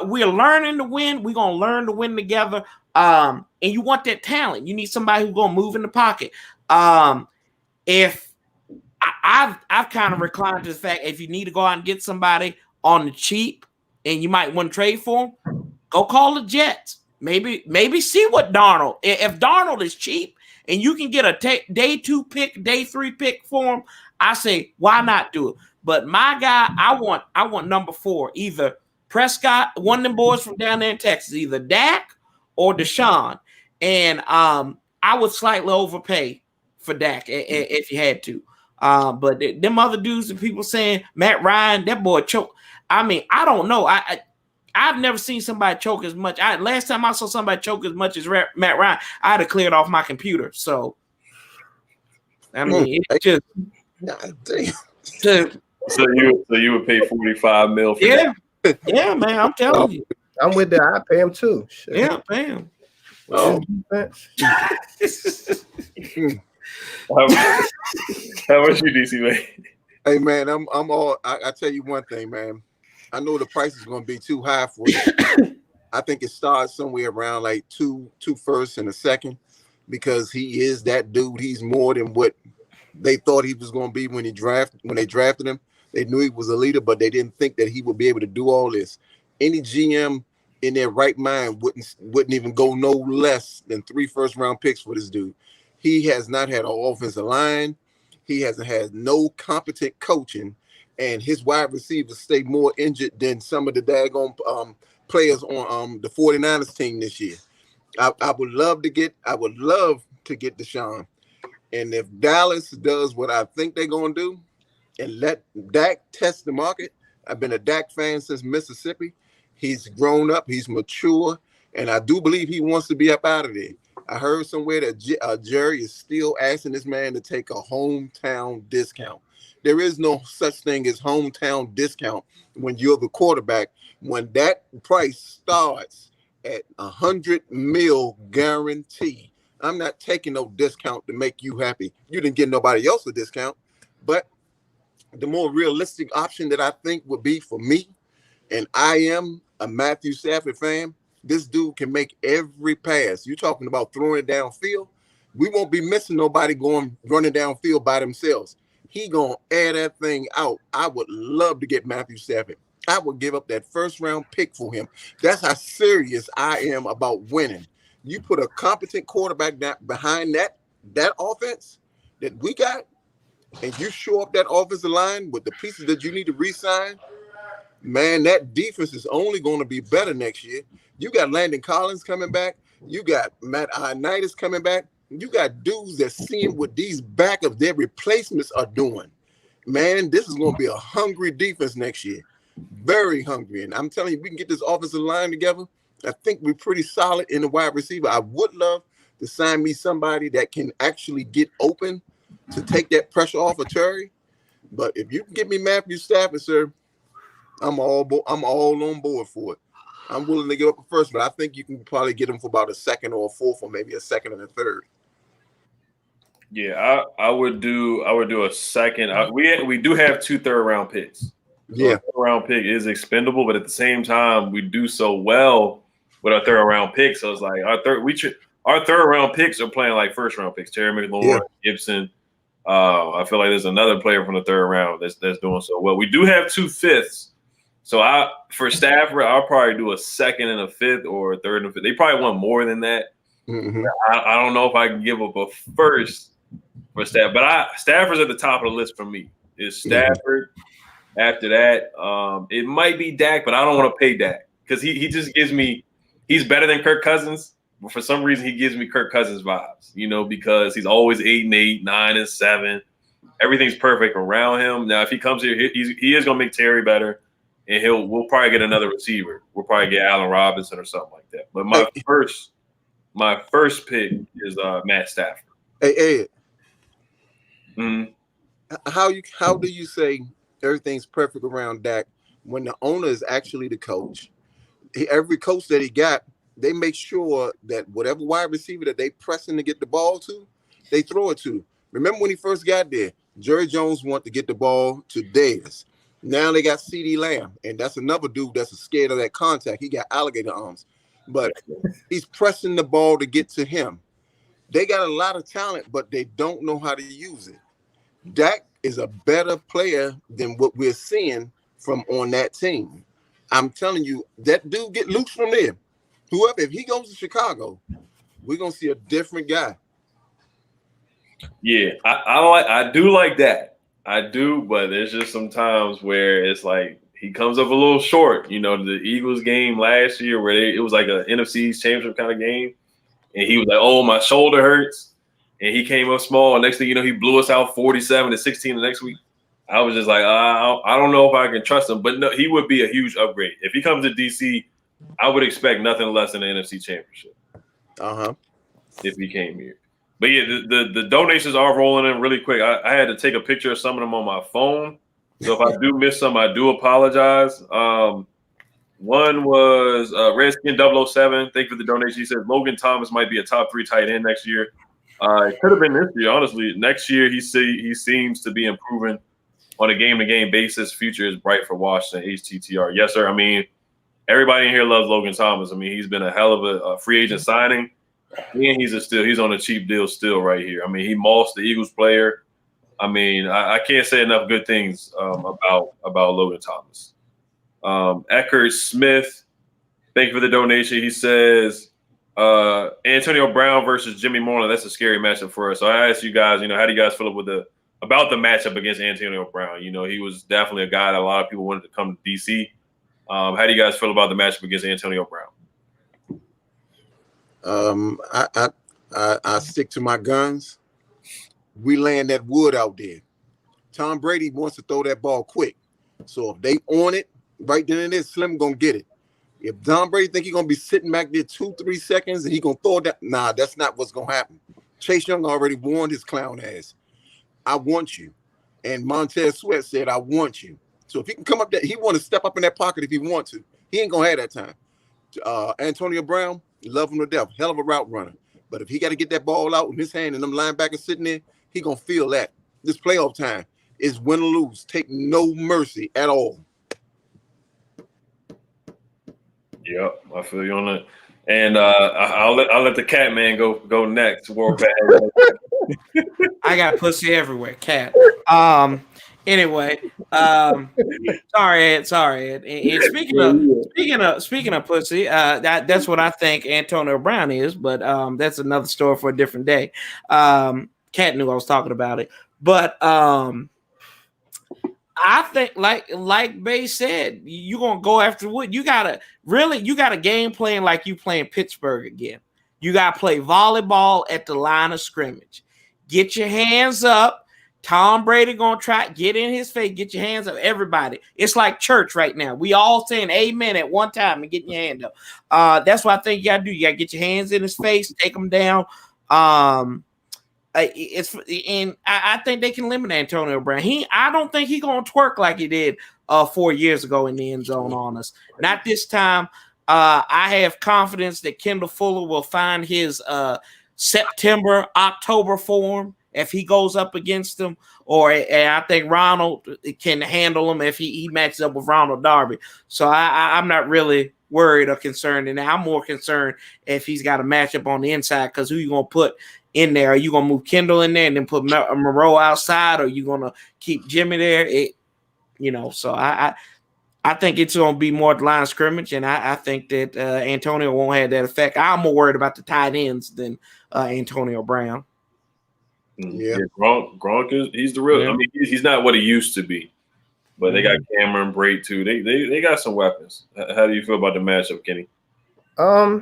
We're learning to win. We're going to learn to win together. And you want that talent. You need somebody who's going to move in the pocket. If I've kind of reclined to the fact if you need to go out and get somebody on the cheap and you might want to trade for them, go call the Jets. Maybe see what Darnold. If Darnold is cheap and you can get a day 2 pick, day 3 pick for him, I say why not do it? But my guy, I want number 4, either Prescott, one of them boys from down there in Texas, either Dak or Deshaun. And I would slightly overpay for Dak if you had to. But them other dudes and people saying Matt Ryan, that boy choke. I mean, I don't know. I've never seen somebody choke as much. Last time I saw somebody choke as much as Matt Ryan, I had to clear it off my computer. So, I mean, it's just. God damn. So you would pay $45 million for that? Yeah, man, I'm telling you. I'm with that. I pay him too. Shit. Yeah, pay him. How much you, DC, man? Hey, man, I'm all. I tell you one thing, man. I know the price is going to be too high for you. I think it starts somewhere around like two firsts and a second, because he is that dude. He's more than what they thought he was going to be when they drafted him. They knew he was a leader, but they didn't think that he would be able to do all this. Any GM in their right mind wouldn't even go no less than 3 first-round picks for this dude. He has not had an offensive line. He hasn't had no competent coaching, and his wide receivers stay more injured than some of the daggone players on the 49ers team this year. I would love to get Deshaun. And if Dallas does what I think they're going to do and let Dak test the market, I've been a Dak fan since Mississippi. He's grown up, he's mature, and I do believe he wants to be up out of there. I heard somewhere that Jerry is still asking this man to take a hometown discount. There is no such thing as hometown discount when you're the quarterback. When that price starts at $100 million guarantee, I'm not taking no discount to make you happy. You didn't get nobody else a discount. But the more realistic option that I think would be for me, and I am a Matthew Stafford fan, this dude can make every pass. You're talking about throwing it downfield. We won't be missing nobody running downfield by themselves. he gonna air that thing out. I would love to get Matthew Stafford. I would give up that first-round pick for him. That's how serious I am about winning. You put a competent quarterback behind that offense that we got, and you show up that offensive line with the pieces that you need to re-sign, man, that defense is only going to be better next year. You got Landon Collins coming back. You got Matt Ioannidis coming back. You got dudes that seeing what these back of their replacements are doing. Man, this is going to be a hungry defense next year. Very hungry. And I'm telling you, we can get this offensive line together. I think we're pretty solid in the wide receiver. I would love to sign me somebody that can actually get open to take that pressure off of Terry. But if you can get me Matthew Stafford, sir, I'm all on board for it. I'm willing to give up a first, but I think you can probably get him for about a second or a fourth, or maybe a second and a third. Yeah, I would do a second. We do have 2 third-round picks. So Yeah, a third-round pick is expendable, but at the same time, we do so well with our third-round picks. So it's like our third-round picks are playing like first-round picks. Terry McLaurin, Gibson. I feel like there's another player from the third round that's doing so well. We do have 2 fifths. So for Stafford, I'll probably do a second and a fifth, or a third and a fifth. They probably want more than that. mm-hmm. I don't know if I can give up a first for Stafford, but Stafford's at the top of the list for me. It's Stafford. After that, it might be Dak, but I don't want to pay Dak because he just gives me – he's better than Kirk Cousins, but for some reason he gives me Kirk Cousins vibes, because he's always 8-8, 9-7. Everything's perfect around him. Now, if he comes here, he is going to make Terry better, and we'll probably get another receiver. We'll probably get Allen Robinson or something like that. But my first pick is Matt Stafford. Hey, Ed. Mm-hmm. How do you say everything's perfect around Dak when the owner is actually the coach? Every coach that he got, they make sure that whatever wide receiver that they pressing to get the ball to, they throw it to. Remember when he first got there, Jerry Jones wanted to get the ball to Dez. Now they got CeeDee Lamb, and that's another dude that's scared of that contact. He got alligator arms, but he's pressing the ball to get to him. They got a lot of talent, but they don't know how to use it. Dak is a better player than what we're seeing from on that team. I'm telling you, that dude get loose from there. Whoever, if he goes to Chicago, we're gonna see a different guy. Yeah, I do like that. I do, but there's just some times where it's like he comes up a little short. The Eagles game last year where it was like a NFC championship kind of game, and he was like, "Oh, my shoulder hurts," and he came up small. And next thing you know, he blew us out 47-16 the next week. I was just like, I don't know if I can trust him, but no, he would be a huge upgrade if he comes to DC. I would expect nothing less than the NFC championship. If he came here. But yeah, the donations are rolling in really quick. I had to take a picture of some of them on my phone. So if I do miss some, I do apologize. One was Redskin 007. Thank you for the donation. He said Logan Thomas might be a top 3 tight end next year. It could have been this year, honestly. Next year, he seems to be improving on a game-to-game basis. Future is bright for Washington, HTTR. Yes, sir. I mean, everybody in here loves Logan Thomas. I mean, he's been a hell of a free agent signing. And he's on a cheap deal still right here. I mean, he mossed the Eagles player. I mean, I can't say enough good things about Logan Thomas. Eckert Smith, thank you for the donation. He says Antonio Brown versus Jimmy Moreland. That's a scary matchup for us. So I asked you guys, how do you guys feel about the matchup against Antonio Brown? He was definitely a guy that a lot of people wanted to come to DC. How do you guys feel about the matchup against Antonio Brown? I stick to my guns. We laying that wood out there. Tom Brady wants to throw that ball quick. So if they on it, right then and there, Slim gonna get it. If Tom Brady think he's gonna be sitting back there 2-3 seconds and he gonna throw that, nah, that's not what's gonna happen. Chase Young already warned his clown ass. I want you. And Montez Sweat said, I want you. So if he can come up there, he want to step up in that pocket if he want to. He ain't gonna have that time. Antonio Brown, love him to death, hell of a route runner. But if he got to get that ball out in his hand and them linebackers sitting there, he gonna feel that. This playoff time is win or lose. Take no mercy at all. Yep, I feel you on that. And I'll let the cat man go next. Warpath. I got pussy everywhere, cat. Anyway, sorry, Ed. And speaking of pussy, that's what I think Antonio Brown is, but that's another story for a different day. Cat knew I was talking about it, but I think like Bay said, you're gonna go after Wood. You got a game plan like you playing Pittsburgh again. You gotta play volleyball at the line of scrimmage. Get your hands up. Tom Brady gonna try get in his face. Get your hands up, everybody. It's like church right now. We all saying amen at one time and getting your hand up. That's what I think you gotta do. You gotta get your hands in his face, take him down. I think they can limit Antonio Brown. I don't think he's gonna twerk like he did 4 years ago in the end zone on us. Not this time. I have confidence that Kendall Fuller will find his September, October form if he goes up against them, and I think Ronald can handle him if he matches up with Ronald Darby. So I'm not really worried or concerned, and I'm more concerned if he's got a matchup on the inside, because who you gonna put in there? Are you gonna move Kendall in there and then put Moreau outside, or are you gonna keep Jimmy there? So I think it's gonna be more the line of scrimmage, and I think that Antonio won't have that effect. I'm more worried about the tight ends than Antonio Brown. Yeah, Gronk he's the real. Yeah. I mean, he's not what he used to be, but they got Cameron Brate too. They got some weapons. How do you feel about the matchup, Kenny? I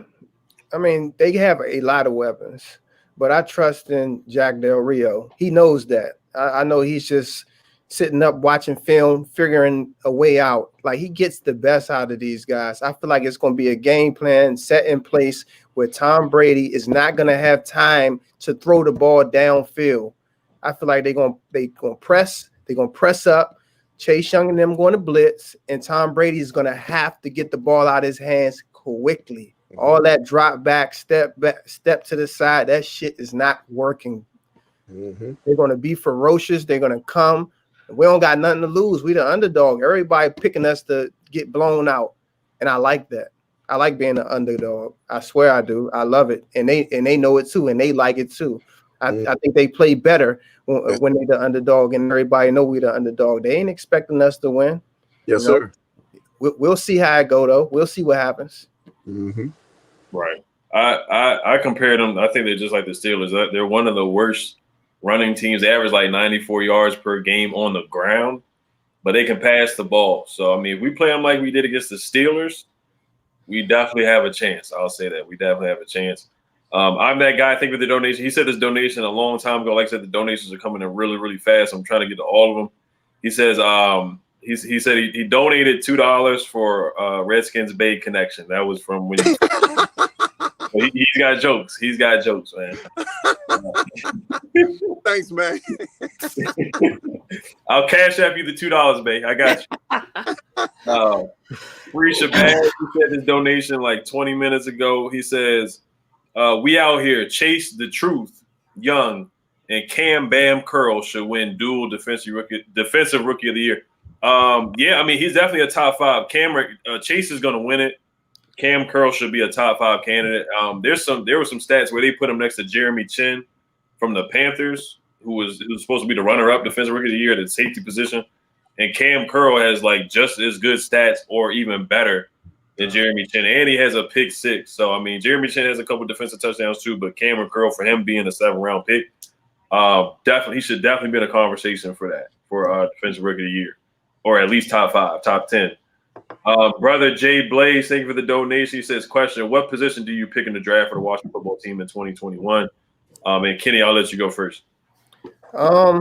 mean, they have a lot of weapons, but I trust in Jack Del Rio. He knows that. I know he's just sitting up watching film, figuring a way out. Like, he gets the best out of these guys. I feel like it's going to be a game plan set in place where Tom Brady is not going to have time to throw the ball downfield. I feel like they're going to press. They're going to press up. Chase Young and them going to blitz, and Tom Brady is going to have to get the ball out of his hands quickly. All that drop back, step to the side, that shit is not working. They're going to be ferocious. They're going to come. We don't got nothing to lose. We the underdog. Everybody picking us to get blown out, and I like that. I like being an underdog. I swear I do. I love it, and they know it too, and they like it too. I think they play better when they're the underdog, and everybody know we the underdog. They ain't expecting us to win. Yes, sir. We'll see how it go though. We'll see what happens. Right. I compare them. I think they're just like the Steelers. They're one of the worst running teams. They average like 94 yards per game on the ground, but they can pass the ball. So, I mean, if we play them like we did against the Steelers, we definitely have a chance. I'll say that. We definitely have a chance. I'm that guy, I think, with the donation. He said this donation a long time ago. Like I said, the donations are coming in really, really fast. I'm trying to get to all of them. He says he said he donated $2 for RedskinsBay connection. That was from when he's got jokes. He's got jokes, man. Thanks, man. I'll cash app you the $2, Bay. I got you. Free Shabazz, he said his donation like 20 minutes ago. He says, we out here, Chase the Truth, Young, and Cam Bam Curl should win dual defensive rookie of the year. Yeah, I mean, he's definitely a top 5. Chase is going to win it. Cam Curl should be a top 5 candidate. There were some stats where they put him next to Jeremy Chin from the Panthers, who was supposed to be the runner-up defensive rookie of the year at the safety position. And Cam Curl has like just as good stats or even better than Jeremy Chin. And he has a pick 6. So, I mean, Jeremy Chin has a couple defensive touchdowns too, but Cameron Curl, for him being a 7th-round pick, he should definitely be in a conversation for that, for defensive rookie of the year, or at least top 5, top 10. Brother Jay Blaze, thank you for the donation. He says, question, what position do you pick in the draft for the Washington football team in 2021? And Kenny, I'll let you go first. I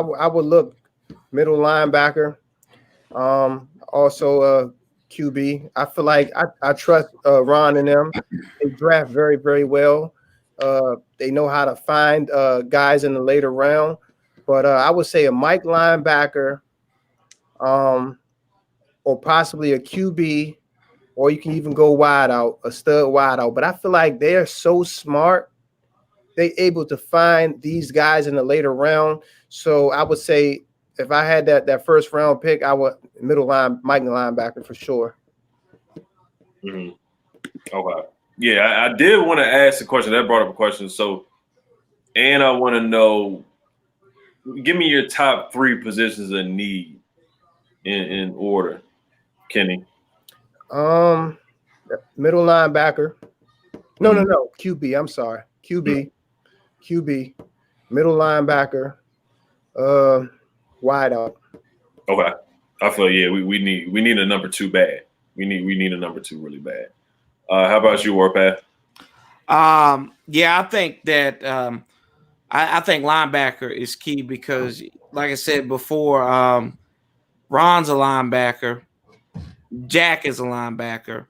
would look middle linebacker. Also QB. I feel like I trust Ron and them. They draft very, very well. They know how to find guys in the later round. But I would say a Mike linebacker, or possibly a QB, or you can even go wide out, a stud wide out. But I feel like they are so smart. They're able to find these guys in the later round. So I would say if I had that first round pick, I would Mike linebacker for sure. Okay. Yeah, I did want to ask a question. That brought up a question. So, and I want to know, give me your top 3 positions of need in order, Kenny. Middle linebacker. No. QB. I'm sorry. QB. Middle linebacker. Wide out. Okay. I feel we need a number 2 bad. We need a number 2 really bad. How about you, Warpath? Yeah, I think that I think linebacker is key because, like I said before, Ron's a linebacker, Jack is a linebacker,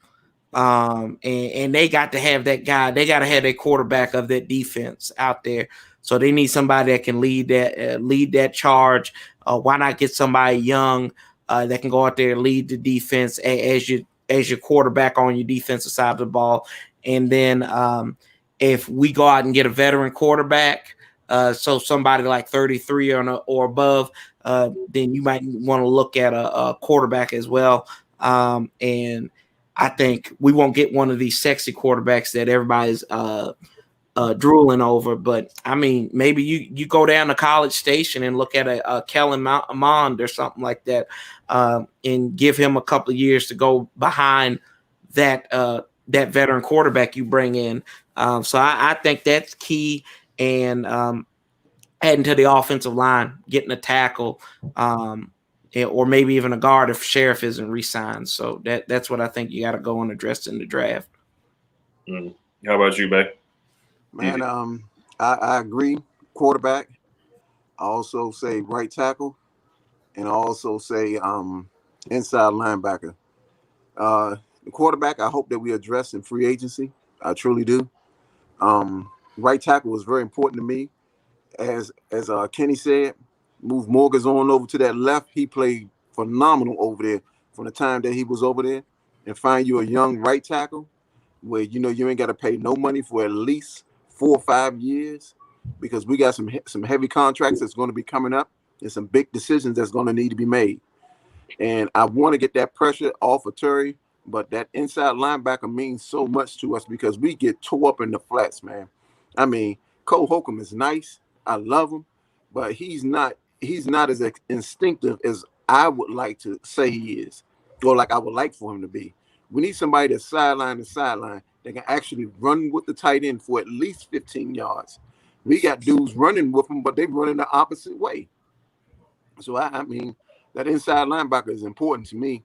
and they got to have that guy. They got to have that quarterback of that defense out there. So they need somebody that can lead that charge. Why not get somebody young that can go out there and lead the defense as your quarterback on your defensive side of the ball? And then if we go out and get a veteran quarterback, so somebody like 33 or above, then you might want to look at a quarterback as well. And I think we won't get one of these sexy quarterbacks that everybody's drooling over. But I mean, maybe you go down to College Station and look at a Kellen Mond or something like that, and give him a couple of years to go behind that veteran quarterback you bring in. So I think that's key. And adding to the offensive line, getting a tackle, or maybe even a guard if Sheriff isn't re-signed. So that's what I think you got to go and address in the draft. How about you, Bay? Man, I agree. Quarterback. I also say right tackle, and I also say inside linebacker. The quarterback, I hope that we address in free agency. I truly do. Right tackle was very important to me. As Kenny said, move Morgan's on over to that left. He played phenomenal over there from the time that he was over there. And find you a young right tackle where you ain't got to pay no money for at least 4 or 5 years, because we got some heavy contracts that's going to be coming up and some big decisions that's going to need to be made. And I want to get that pressure off of Terry, but that inside linebacker means so much to us because we get tore up in the flats, man. I mean, Cole Holcomb is nice. I love him, but he's not as instinctive as I would like to say he is, or like I would like for him to be. We need somebody that's sideline to sideline that can actually run with the tight end for at least 15 yards. We got dudes running with them, but they run in the opposite way. So I mean, that inside linebacker is important to me.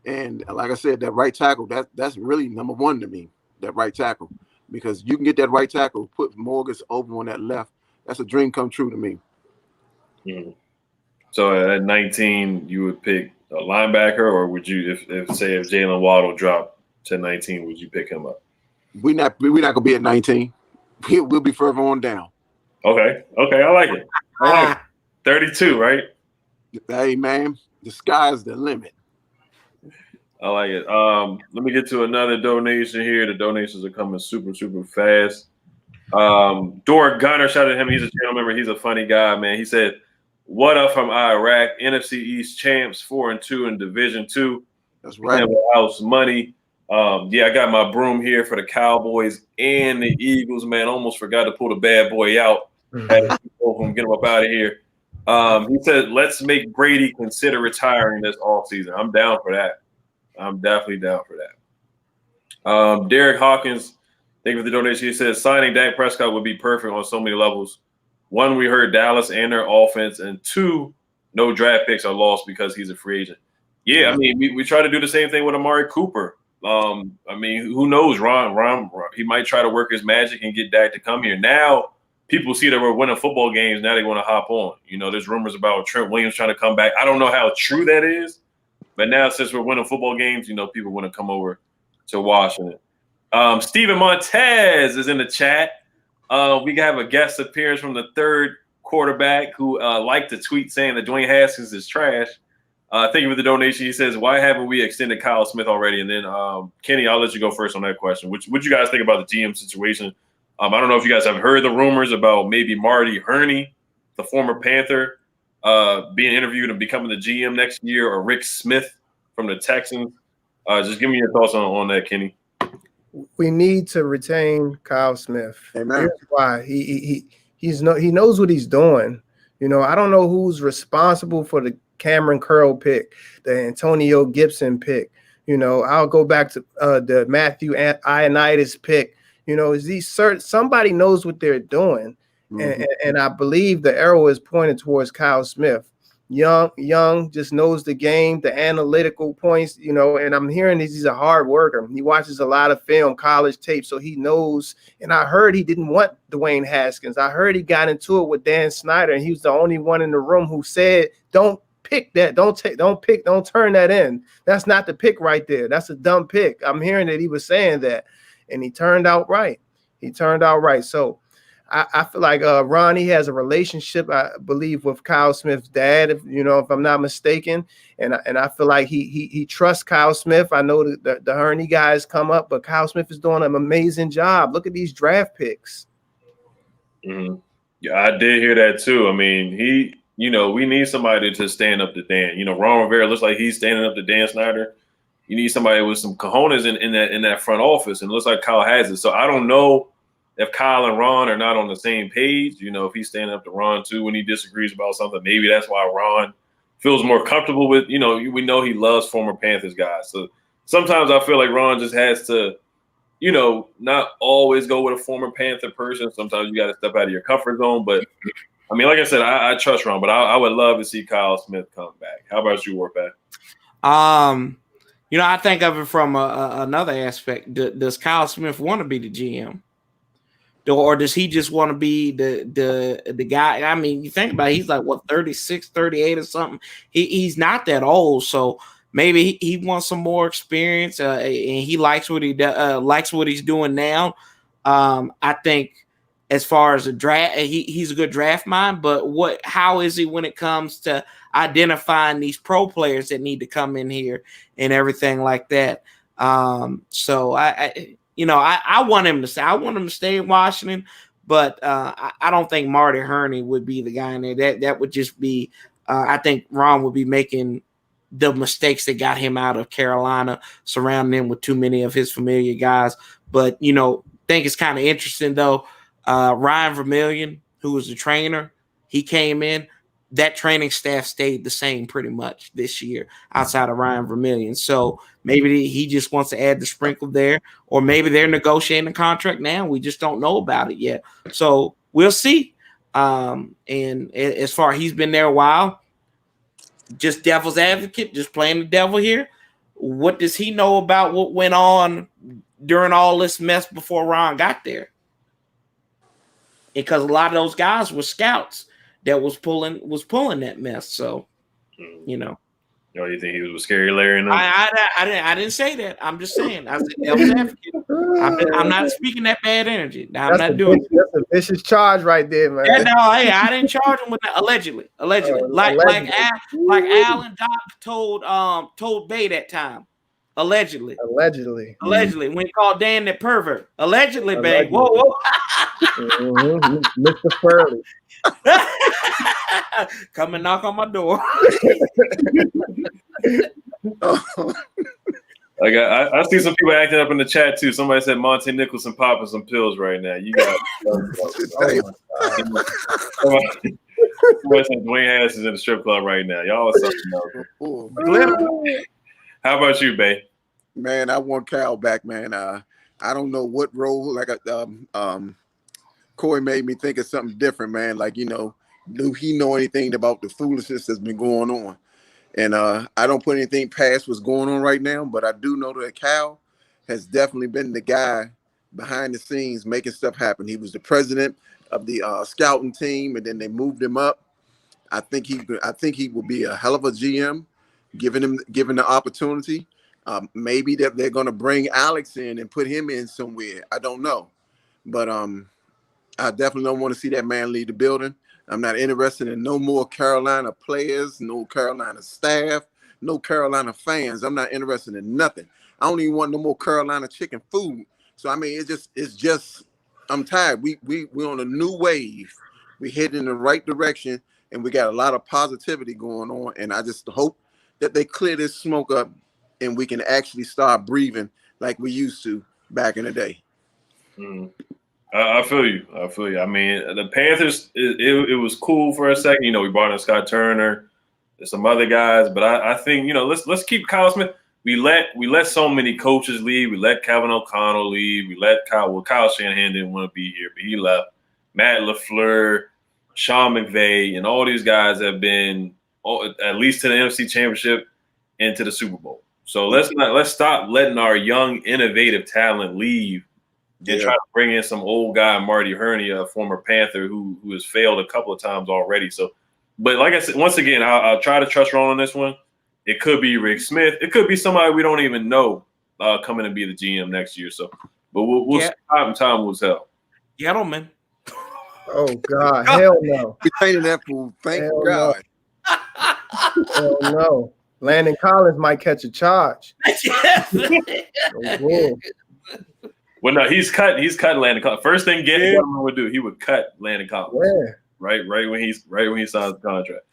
And like I said, that right tackle, that's really number 1 to me, that right tackle. Because you can get that right tackle, put Morgan over on that left. That's a dream come true to me. So at 19, you would pick a linebacker, or would you, if Jalen Waddle dropped to 19, would you pick him up? We're not gonna be at 19. We'll be further on down. Okay, I like it. 32, right? Hey man, the sky's the limit. I like it. Let me get to another donation here. The donations are coming super, super fast. Dora Gunner, shout out to him. He's a channel member. He's a funny guy, man. He said, "What up from Iraq? NFC East champs, 4-2 in Division 2. That's right. House money. I got my broom here for the Cowboys and the Eagles, man. Almost forgot to pull the bad boy out. Had to get him up out of here. He said, let's make Brady consider retiring this offseason. I'm down for that. I'm definitely down for that. Derek Hawkins, thank you for the donation. He says, signing Dak Prescott would be perfect on so many levels. 1, we heard Dallas and their offense, and 2, no draft picks are lost because he's a free agent. Yeah, I mean, we try to do the same thing with Amari Cooper. I mean, who knows? Ron, he might try to work his magic and get Dak to come here. Now, people see that we're winning football games. Now they want to hop on. There's rumors about Trent Williams trying to come back. I don't know how true that is, but now since we're winning football games, people want to come over to Washington. Steven Montez is in the chat. We have a guest appearance from the 3rd quarterback who liked to tweet saying that Dwayne Haskins is trash. Thank you for the donation. He says, why haven't we extended Kyle Smith already? And then, Kenny, I'll let you go first on that question. What you guys think about the GM situation? I don't know if you guys have heard the rumors about maybe Marty Herney, the former Panther, being interviewed and becoming the GM next year, or Rick Smith from the Texans. Just give me your thoughts on that, Kenny. we need to retain Kyle Smith. Amen. Here's why. He knows what he's doing. You know, I don't know who's responsible for the Cameron Curl pick, the Antonio Gibson pick. You know, I'll go back to the Matthew Ioannidis pick. You know, is these somebody knows what they're doing, and I believe the arrow is pointed towards Kyle Smith. Young just knows the game, the analytical points, you know, and I'm hearing he's a hard worker. He watches a lot of film, college tape, so he knows. And I heard he didn't want Dwayne Haskins. I heard he got into it with Dan Snyder, and he was the only one in the room who said, don't pick that, don't turn that in. That's not the pick right there. That's a dumb pick. I'm hearing that he was saying that, and he turned out right. So I feel like Ronnie has a relationship, I believe, with Kyle Smith's dad, if I'm not mistaken, and I feel like he trusts Kyle Smith. I know the Herney guys come up, but Kyle Smith is doing an amazing job. Look at these draft picks. Mm-hmm. Yeah, I did hear that too. I mean, we need somebody to stand up to Dan. You know, Ron Rivera looks like he's standing up to Dan Snyder. You need somebody with some cojones in that front office, and it looks like Kyle has it. So I don't know if Kyle and Ron are not on the same page, you know, if he's standing up to Ron too when he disagrees about something, maybe that's why Ron feels more comfortable with, we know he loves former Panthers guys. So sometimes I feel like Ron just has to, not always go with a former Panther person. Sometimes you got to step out of your comfort zone. But I mean, like I said, I trust Ron, but I would love to see Kyle Smith come back. How about you, Warpath? I think of it from another aspect. Does Kyle Smith want to be the GM? Or does he just want to be the guy? I mean, you think about it, he's like, 36, 38 or something. He's not that old. So maybe he wants some more experience and he likes what he's doing now. I think as far as the draft, he's a good draft mind, but how is he when it comes to identifying these pro players that need to come in here and everything like that? So I want him to stay. I want him to stay in Washington, but I don't think Marty Herney would be the guy in there. That would just be. I think Ron would be making the mistakes that got him out of Carolina, surrounding him with too many of his familiar guys. But think it's kind of interesting though. Ryan Vermillion, who was the trainer, he came in. That training staff stayed the same pretty much this year outside of Ryan Vermillion. So maybe he just wants to add the sprinkle there, or maybe they're negotiating a contract now. We just don't know about it yet. So we'll see. And as far as he's been there a while, just devil's advocate, just playing the devil here. What does he know about what went on during all this mess before Ron got there? Because a lot of those guys were scouts that was pulling that mess. So, Oh, you think he was with Scary Larry? I didn't say that. I'm just saying. I said devil's advocate. I'm not speaking that bad energy. I'm not doing it. That's a vicious charge right there, man. Yeah, no, hey, I didn't charge him with that. Allegedly. Like Al and Doc told Bay that time. Allegedly. When he called Dan that pervert. Allegedly, Bay. Whoa. Mr. Furley. Come and knock on my door. Like I see some people acting up in the chat too. Somebody said Monte Nicholson popping some pills right now. You got somebody said Dwayne Harris is in the strip club right now. Y'all are something else. How about you, Bay? Man, I want Cal back, man. I don't know what role. Like Corey made me think of something different, man. Like, do he know anything about the foolishness that's been going on? And I don't put anything past what's going on right now, but I do know that Cal has definitely been the guy behind the scenes making stuff happen. He was the president of the scouting team, and then they moved him up. I think he will be a hell of a GM, given the opportunity. Maybe that they're going to bring Alex in and put him in somewhere. I don't know, but I definitely don't want to see that man leave the building. I'm not interested in no more Carolina players, no Carolina staff, no Carolina fans. I'm not interested in nothing. I don't even want no more Carolina chicken food. So I mean, it's just I'm tired. We're on a new wave. We're heading in the right direction, and we got a lot of positivity going on. And I just hope that they clear this smoke up, and we can actually start breathing like we used to back in the day. I feel you. I mean, the Panthers, it was cool for a second. You know, we brought in Scott Turner, there's some other guys, but I think, you know, let's keep Kyle Smith. We let so many coaches leave. We let Kevin O'Connell leave. We let Kyle Shanahan didn't want to be here, but he left. Matt LaFleur, Sean McVay, and all these guys have been at least to the NFC Championship and to the Super Bowl. So let's stop letting our young, innovative talent leave and try to bring in some old guy, Marty Herney, a former Panther who has failed a couple of times already. So, but like I said, once again, I'll try to trust Ron on this one. It could be Rick Smith. It could be somebody we don't even know coming to be the GM next year. So, but we'll see. Time will tell. Gentlemen. Oh God, hell no. We painted that fool. Thank God. No. Hell no. Landon Collins might catch a charge. Well, no, he's cut Landon Collins. First thing Gary would do, he would cut Landon Collins. Yeah. Right when he signs the contract.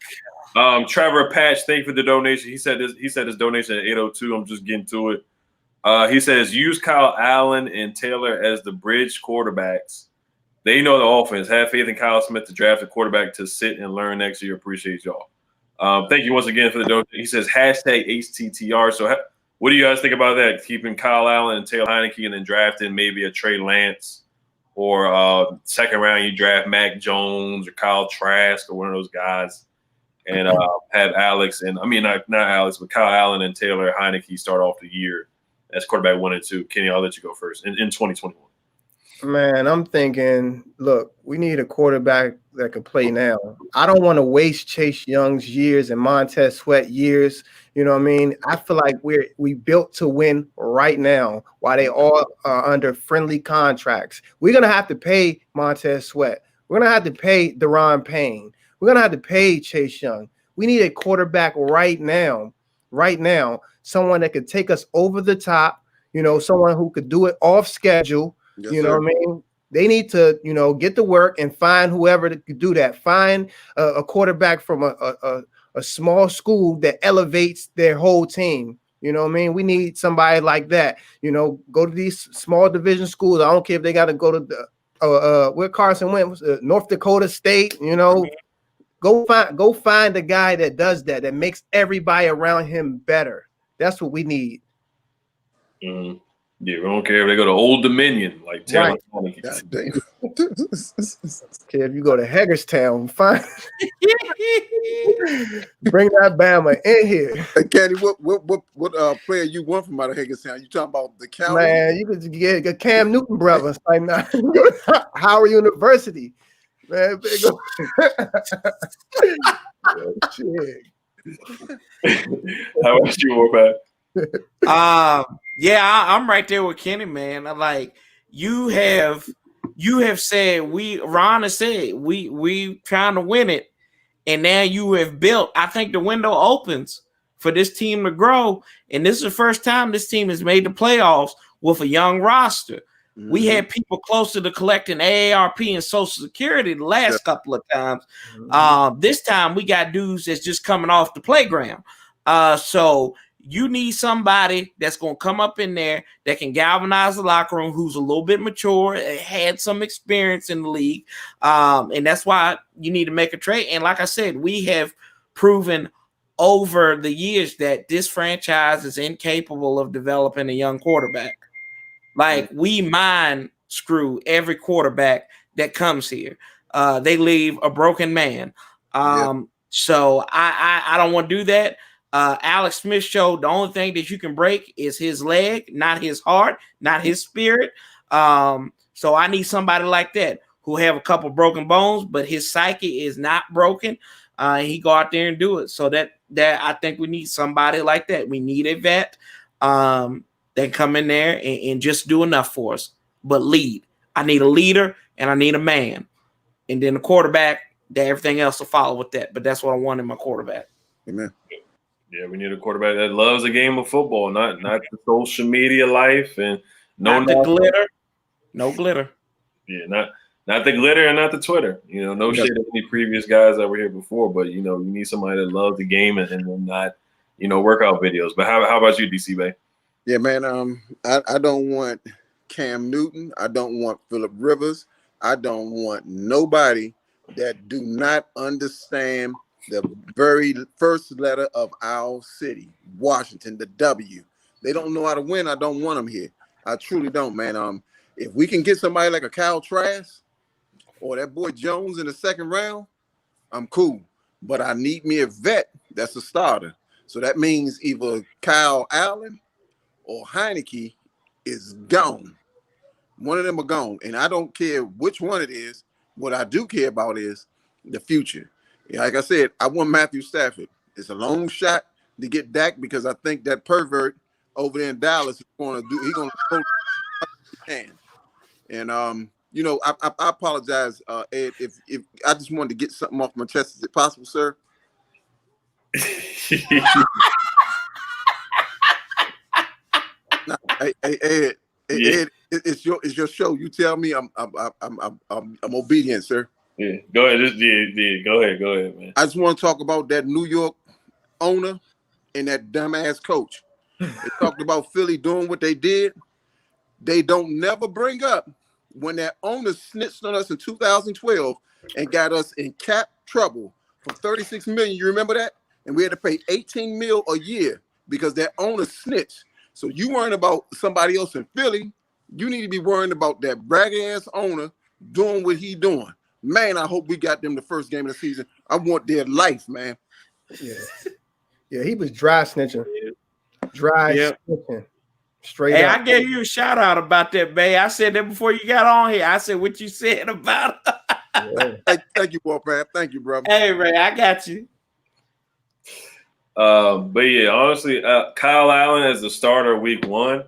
Trevor Patch, thank you for the donation. He said his donation at 802. I'm just getting to it. He says use Kyle Allen and Taylor as the bridge quarterbacks. They know the offense. Have faith in Kyle Smith to draft a quarterback to sit and learn next year. Appreciate y'all. Thank you once again for the donation. He says hashtag HTTR. So what do you guys think about that? Keeping Kyle Allen and Taylor Heineke and then drafting maybe a Trey Lance, or second round you draft Mac Jones or Kyle Trask or one of those guys, and have Alex and not Alex, but Kyle Allen and Taylor Heineke start off the year as quarterback 1 and 2. Kenny, I'll let you go first in 2021. Man, I'm thinking, look, we need a quarterback that could play now. I don't want to waste Chase Young's years and Montez Sweat years. You know what I mean? I feel like we built to win right now while they all are under friendly contracts. We're going to have to pay Montez Sweat. We're going to have to pay Deron Payne. We're going to have to pay Chase Young. We need a quarterback right now, someone that could take us over the top, you know, someone who could do it off schedule. Yes, you know what I mean? They need to, you know, get to work and find whoever to do that. Find a quarterback from a small school that elevates their whole team. You know what I mean? We need somebody like that. You know, go to these small division schools. I don't care if they got to go to the where Carson went, North Dakota State. You know, go find a guy that does that makes everybody around him better. That's what we need. Mm-hmm. Yeah, we don't care if they go to Old Dominion, like Taylor. Right. Okay, if you go to Hagerstown, fine. Bring that Bama in here. Hey, Kenny, what player you want from out of Hagerstown? You talking about the Cal? Man, you could get a Cam Newton brother. Like Howard University. Man, oh, shit. How about you, Warpath? Yeah, I'm right there with Kenny, man. Like you have said, Ron has said we trying to win it, and now you have built. I think the window opens for this team to grow, and this is the first time this team has made the playoffs with a young roster. Mm-hmm. We had people closer to collecting AARP and Social Security the last couple of times. Mm-hmm. This time we got dudes that's just coming off the playground. So you need somebody that's going to come up in there that can galvanize the locker room, who's a little bit mature, had some experience in the league. And that's why you need to make a trade. And like I said, we have proven over the years that this franchise is incapable of developing a young quarterback. Like we mind screw every quarterback that comes here. They leave a broken man. So I don't want to do that. Alex Smith showed the only thing that you can break is his leg, not his heart, not his spirit. So I need somebody like that who have a couple broken bones, but his psyche is not broken. He go out there and do it. So that I think we need somebody like that. We need a vet that come in there and just do enough for us, but lead. I need a leader and I need a man, and then a quarterback that everything else will follow with that. But that's what I want in my quarterback. Amen. Yeah, we need a quarterback that loves the game of football, not the social media life and not the glitter. No glitter. Yeah, not the glitter and not the Twitter. You know, no shit at any previous guys that were here before, but you know, you need somebody that loves the game and not, you know, workout videos. But how about you, DC Bay? Yeah, man. I don't want Cam Newton. I don't want Phillip Rivers. I don't want nobody that do not understand the very first letter of our city, Washington, the W. They don't know how to win. I don't want them here. I truly don't, man. If we can get somebody like a Kyle Trask or that boy Jones in the second round, I'm cool. But I need me a vet that's a starter. So that means either Kyle Allen or Heineke is gone. One of them are gone. And I don't care which one it is. What I do care about is the future. Like I said, I want Matthew Stafford. It's a long shot to get Dak because I think that pervert over there in Dallas is going to do. He's going to can. And you know, I apologize, Ed. If I just wanted to get something off my chest, is it possible, sir? No, hey, Ed. Ed, it's your show. You tell me, I'm obedient, sir. Yeah, go ahead. Go ahead, man. I just want to talk about that New York owner and that dumbass coach. They talked about Philly doing what they did. They don't never bring up when that owner snitched on us in 2012 and got us in cap trouble for $36 million. You remember that? And we had to pay $18 million a year because that owner snitched. So you worrying about somebody else in Philly, you need to be worrying about that brag-ass owner doing what he doing. Man, I hope we got them the first game of the season. I want their life, man. Yeah, he was dry snitching. Snitching. Straight hey, up. I gave you a shout out about that, Bay. I said that before you got on here. I said what you said about it. Thank you, Warpath. Thank you, brother. Hey, Ray, I got you. But yeah, honestly, Kyle Allen as the starter week 1.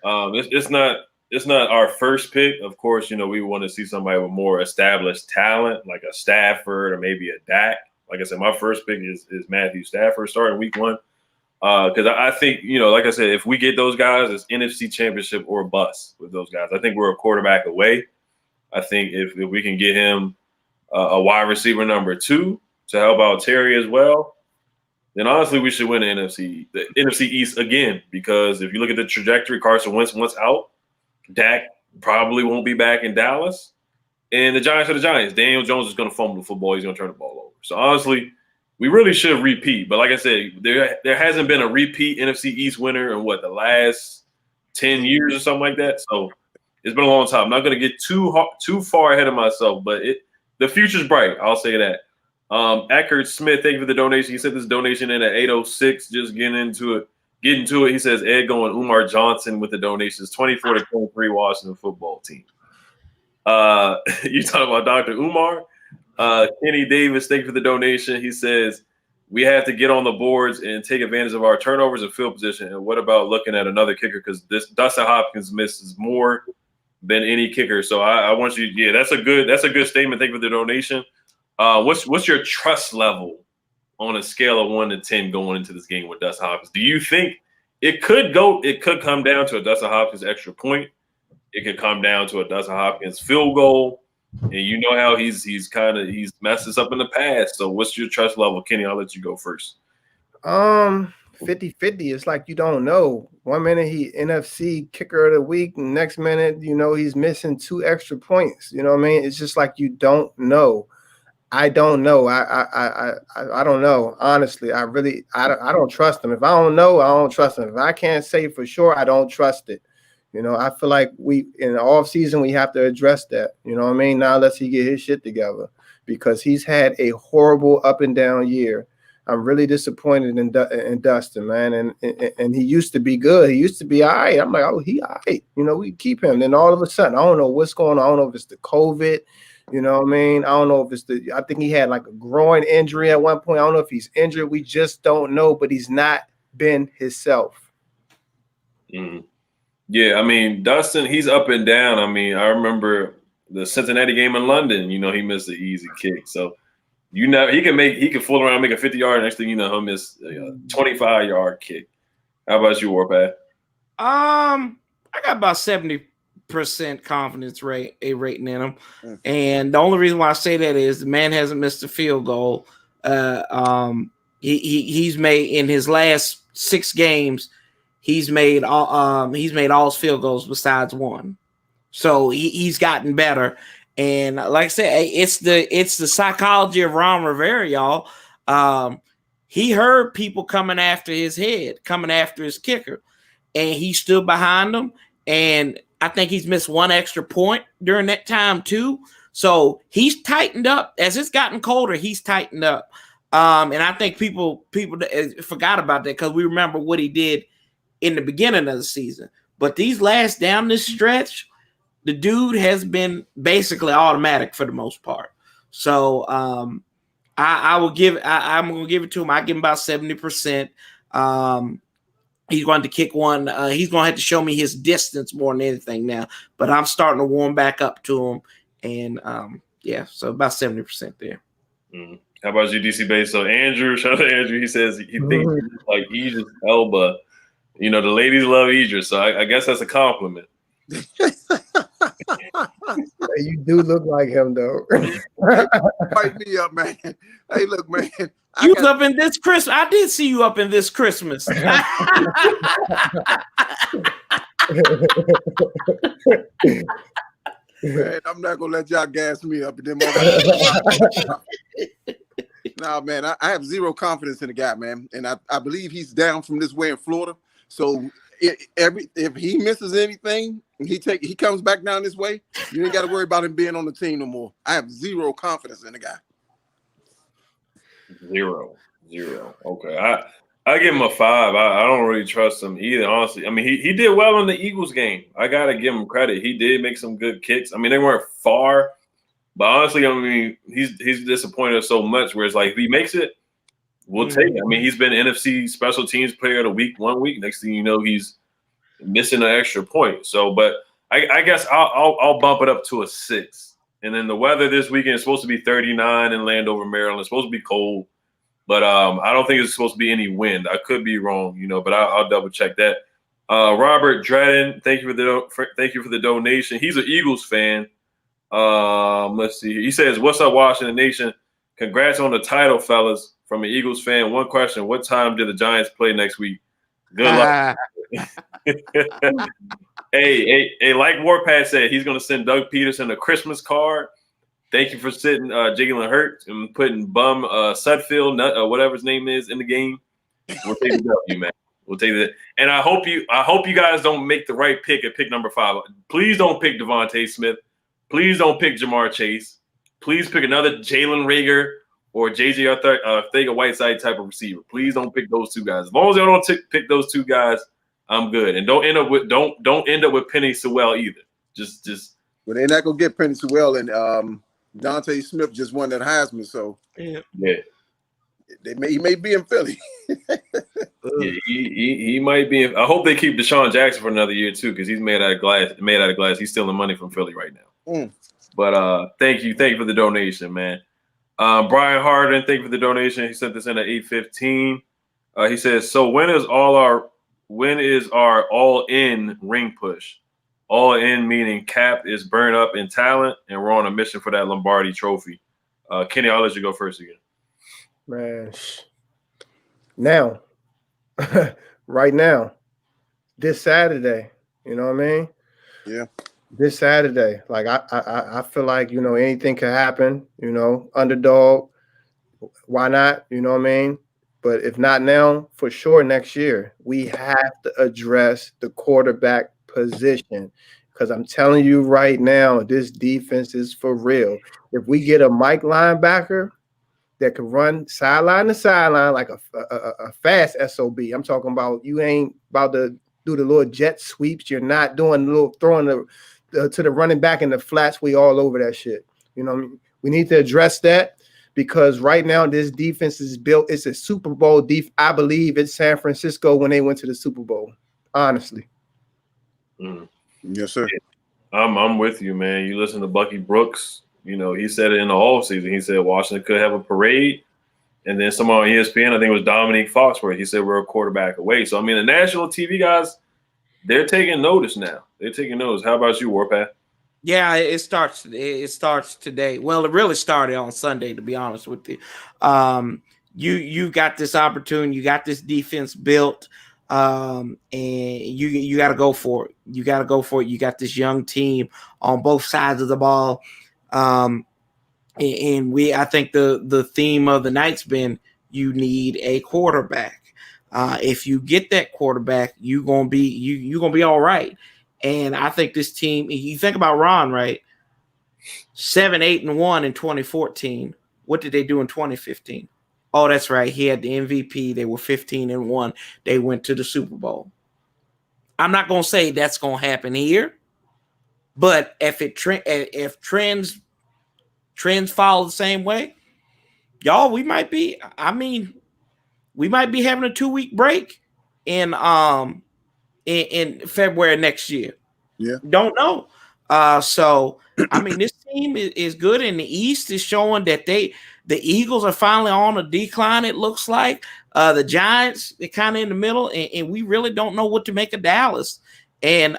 It's not our first pick. Of course, you know, we want to see somebody with more established talent, like a Stafford or maybe a Dak. Like I said, my first pick is Matthew Stafford starting week 1. Because I think, you know, like I said, if we get those guys, it's NFC championship or bust with those guys. I think we're a quarterback away. I think if we can get him a wide receiver number 2 to help out Terry as well, then honestly we should win the NFC East again. Because if you look at the trajectory, Carson Wentz once out, Dak probably won't be back in Dallas. And the Giants are the Giants. Daniel Jones is going to fumble the football. He's going to turn the ball over. So honestly, we really should repeat. But like I said, there hasn't been a repeat NFC East winner in the last 10 years or something like that. So it's been a long time. I'm not going to get too far ahead of myself, but the future's bright. I'll say that. Eckert Smith, thank you for the donation. He said this donation in at 8:06. Just getting into it. He says Ed going Umar Johnson with the donations. 24-23 Washington football team. You talking about Dr. Umar? Kenny Davis, thank you for the donation. He says we have to get on the boards and take advantage of our turnovers and field position. And what about looking at another kicker? Because this Dustin Hopkins misses more than any kicker. So I want you. Yeah, that's a good statement. Thank you for the donation. What's your trust level on a scale of 1 to 10 going into this game with Dustin Hopkins? Do you think it could come down to a Dustin Hopkins extra point? It could come down to a Dustin Hopkins field goal. And you know how he's messed us up in the past. So what's your trust level, Kenny? I'll let you go first. 50-50. It's like you don't know. 1 minute he NFC kicker of the week, and next minute, you know, he's missing 2 extra points. You know what I mean? It's just like you don't know. I don't know. I don't know. Honestly, I don't trust him. If I don't know, I don't trust him. If I can't say for sure, I don't trust it. You know, I feel like in the off season, we have to address that. You know what I mean? Now let's he get his shit together because he's had a horrible up and down year. I'm really disappointed in Dustin, man. And he used to be good. He used to be all right. I'm like, oh, he all right. You know, we keep him. Then all of a sudden, I don't know what's going on. I don't know if it's the COVID. You know what I mean? I don't know if it's I think he had like a groin injury at one point. I don't know if he's injured. We just don't know, but he's not been himself. Mm-hmm. Yeah, I mean, Dustin, he's up and down. I mean, I remember the Cincinnati game in London. You know, he missed an easy kick. So, you know, he can fool around, make a 50-yard. Next thing you know, he'll miss a 25-yard kick. How about you, Warpath? I got about 70% confidence rating in him, and the only reason why I say that is the man hasn't missed a field goal. He's made in his last 6 games. he's made all his field goals besides one. So he's gotten better. And like I said, it's the psychology of Ron Rivera, y'all. He heard people coming after his head, coming after his kicker, and he stood behind them. And I think he's missed one extra point during that time too. So he's tightened up. As it's gotten colder, he's tightened up. And I think people forgot about that because we remember what he did in the beginning of the season. But these last down this stretch, the dude has been basically automatic for the most part. So I'm going to give it to him. I give him about 70%. He's going to kick one. He's going to have to show me his distance more than anything now. But I'm starting to warm back up to him. And so about 70% there. Mm. How about you, DC Bay? So Andrew, shout out to Andrew. He says he thinks he's like Idris Elba. You know, the ladies love Idris, so I guess that's a compliment. You do look like him, though. Pipe me up, man. Hey, look, man. You was up in this Christmas. I did see you up in this Christmas. Man, I'm not gonna let y'all gas me up. Nah, man, I have zero confidence in the guy, man, and I believe he's down from this way in Florida. So if he misses anything, he comes back down this way, you ain't got to worry about him being on the team no more. I have zero confidence in the guy. Zero. Okay, I give him a 5. I don't really trust him either, honestly. I mean, he did well in the Eagles game. I gotta give him credit. He did make some good kicks. I mean, they weren't far, but honestly, I mean, he's disappointed us so much. Where it's like if he makes it, we'll take it. I mean, he's been NFC Special Teams Player of the Week 1 week. Next thing you know, he's missing an extra point. So, but I guess I'll bump it up to a 6. And then the weather this weekend is supposed to be 39 in Landover, Maryland. It's supposed to be cold. But I don't think it's supposed to be any wind. I could be wrong, but I'll double check that. Robert Dredden, thank you for the donation. He's an Eagles fan. Let's see. He says, "What's up, Washington Nation? Congrats on the title, fellas." From an Eagles fan, one question: what time do the Giants play next week? Good luck. Hey, like Warpath said, he's gonna send Doug Peterson a Christmas card. Thank you for sitting Jalen Hurts and putting bum Sudfield, whatever his name is, in the game. We'll take the W, man. We'll take that. And I hope you guys don't make the right pick at pick number 5. Please don't pick Devontae Smith. Please don't pick Jamar Chase. Please pick another Jalen Reagor or J.J. Arthega-Whiteside type of receiver. Please don't pick those two guys. As long as y'all don't pick those two guys, I'm good. And don't end up with Penny Sewell either. Just. Well, they're not gonna get Penny Sewell and Dante Smith just won that Heisman, so yeah. He may be in Philly. Yeah, he might be. I hope they keep Deshaun Jackson for another year too, because he's made out of glass. He's stealing money from Philly right now. But thank you for the donation, man. Brian Harden, thank you for the donation. He sent this in at 8:15. He says, "So when is our all-in ring push? All in meaning Cap is burned up in talent, and we're on a mission for that Lombardi trophy." Kenny, I'll let you go first again. Man, now, right now, this Saturday, you know what I mean? Yeah. This Saturday, like I feel like anything can happen. Underdog, why not? You know what I mean? But if not now, for sure next year, we have to address the quarterback position, because I'm telling you right now, this defense is for real. If we get a Mike linebacker that can run sideline to sideline like a fast SOB, I'm talking about you ain't about to do the little jet sweeps. You're not doing the little throwing to the running back in the flats. We all over that shit. We need to address that, because right now this defense is built. It's a Super Bowl I believe it's San Francisco when they went to the Super Bowl. Honestly. Yes, sir. I'm with you, man. You listen to Bucky Brooks. He said it in the offseason. He said Washington could have a parade, and then someone on ESPN, I think it was Dominique Foxworth, he said we're a quarterback away. So I mean, the national TV guys, they're taking notice now. They're taking notice. How about you, Warpath? Yeah, it starts today. Well, it really started on Sunday, to be honest with you. You got this opportunity. You got this defense built. and you got to go for it. You got to go for it. You got this young team on both sides of the ball, and I think the theme of the night's been you need a quarterback. If you get that quarterback, you're gonna be all right. And I think this team. You think about Ron, right? 7-8-1 in 2014. What did they do in 2015? Oh, that's right. He had the MVP. They were 15-1. They went to the Super Bowl. I'm not gonna say that's gonna happen here, but if trends follow the same way, y'all, we might be. I mean, we might be having a 2-week break in February next year. Yeah, don't know. So I mean, this team is good, and the East is showing that the Eagles are finally on a decline. It looks like the Giants are kind of in the middle, and we really don't know what to make of Dallas. And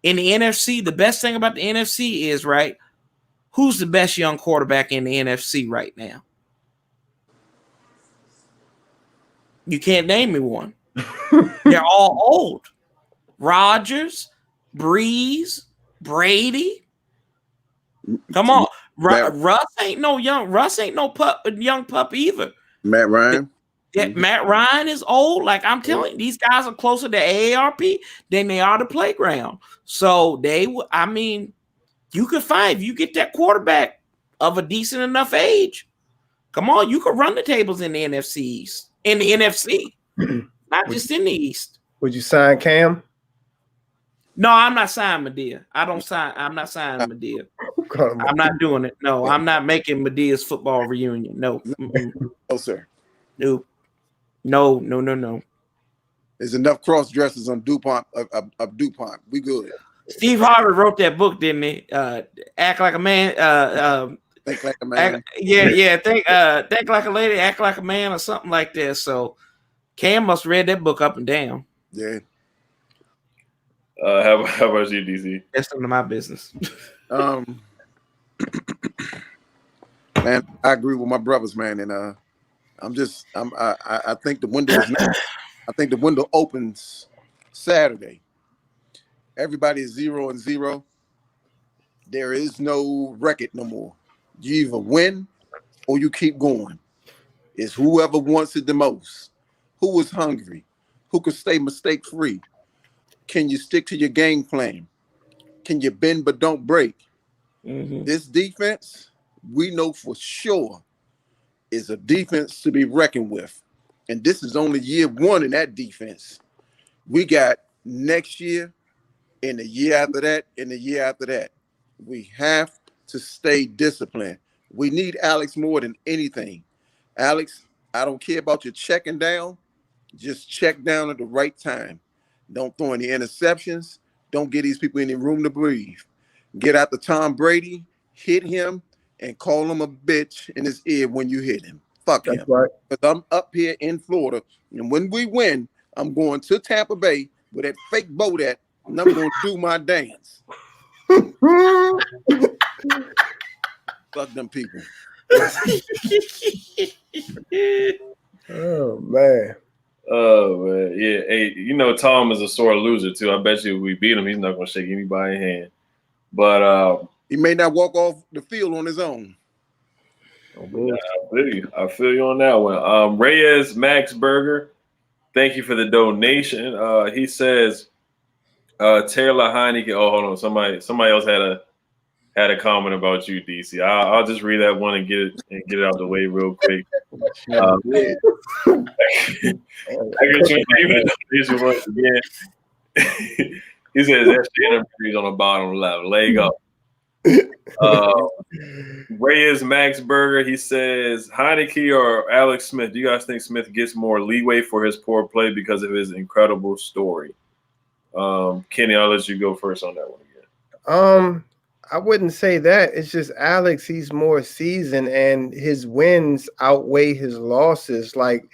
in the NFC, the best thing about the NFC is, right, who's the best young quarterback in the NFC right now? You can't name me one. They're all old. Rodgers, Breeze, Brady. Come on. Russ ain't no young pup either. Matt Ryan. Yeah, Matt Ryan is old. Like I'm telling you, these guys are closer to AARP than they are to playground. So you could find, if you get that quarterback of a decent enough age, come on, you could run the tables in the NFC East. In the NFC, not just in the East. Would you sign Cam? No, I'm not signing Medea. I'm not signing Medea. I'm not doing it. No, I'm not making Medea's football reunion. No. Oh, sir. No. There's enough cross dressers on DuPont of DuPont. We good. Steve Harvey wrote that book, didn't he? Act Like a Man. Think Like a Man. Think Like a Lady, Act Like a Man, or something like that. So Cam must have read that book up and down. Yeah. How about you, DC? That's none of my business. Man, I agree with my brothers, man, and I think the window I think the window opens Saturday. Everybody is 0-0. There is no record no more. You either win or you keep going. It's whoever wants it the most. Who is hungry? Who can stay mistake-free? Can you stick to your game plan? Can you bend but don't break? Mm-hmm. This defense, we know for sure, is a defense to be reckoned with. And this is only year one in that defense. We got next year and the year after that and the year after that. We have to stay disciplined. We need Alex more than anything. Alex, I don't care about your checking down. Just check down at the right time. Don't throw any interceptions. Don't get these people any room to breathe. Get out to Tom Brady, hit him, and call him a bitch in his ear when you hit him. Fuck him. Right. Because I'm up here in Florida, and when we win, I'm going to Tampa Bay with that fake boat at, and I'm going to do my dance. Fuck them people. Oh, man. Oh, man. Yeah. Hey, Tom is a sore loser, too. I bet you if we beat him, he's not going to shake anybody's hand. But he may not walk off the field on his own. Yeah, I feel you on that one. Reyes Max Burger, thank you for the donation. He says Taylor Heineke. Oh, hold on. Somebody else had a comment about you, DC. I'll just read that one and get it out the way real quick. I guess you once again. He says that shit on the bottom left. Leg up. Reyes Max Burger, he says Heineke or Alex Smith. Do you guys think Smith gets more leeway for his poor play because of his incredible story? Kenny, I'll let you go first on that one again. I wouldn't say that. It's just Alex, he's more seasoned and his wins outweigh his losses. Like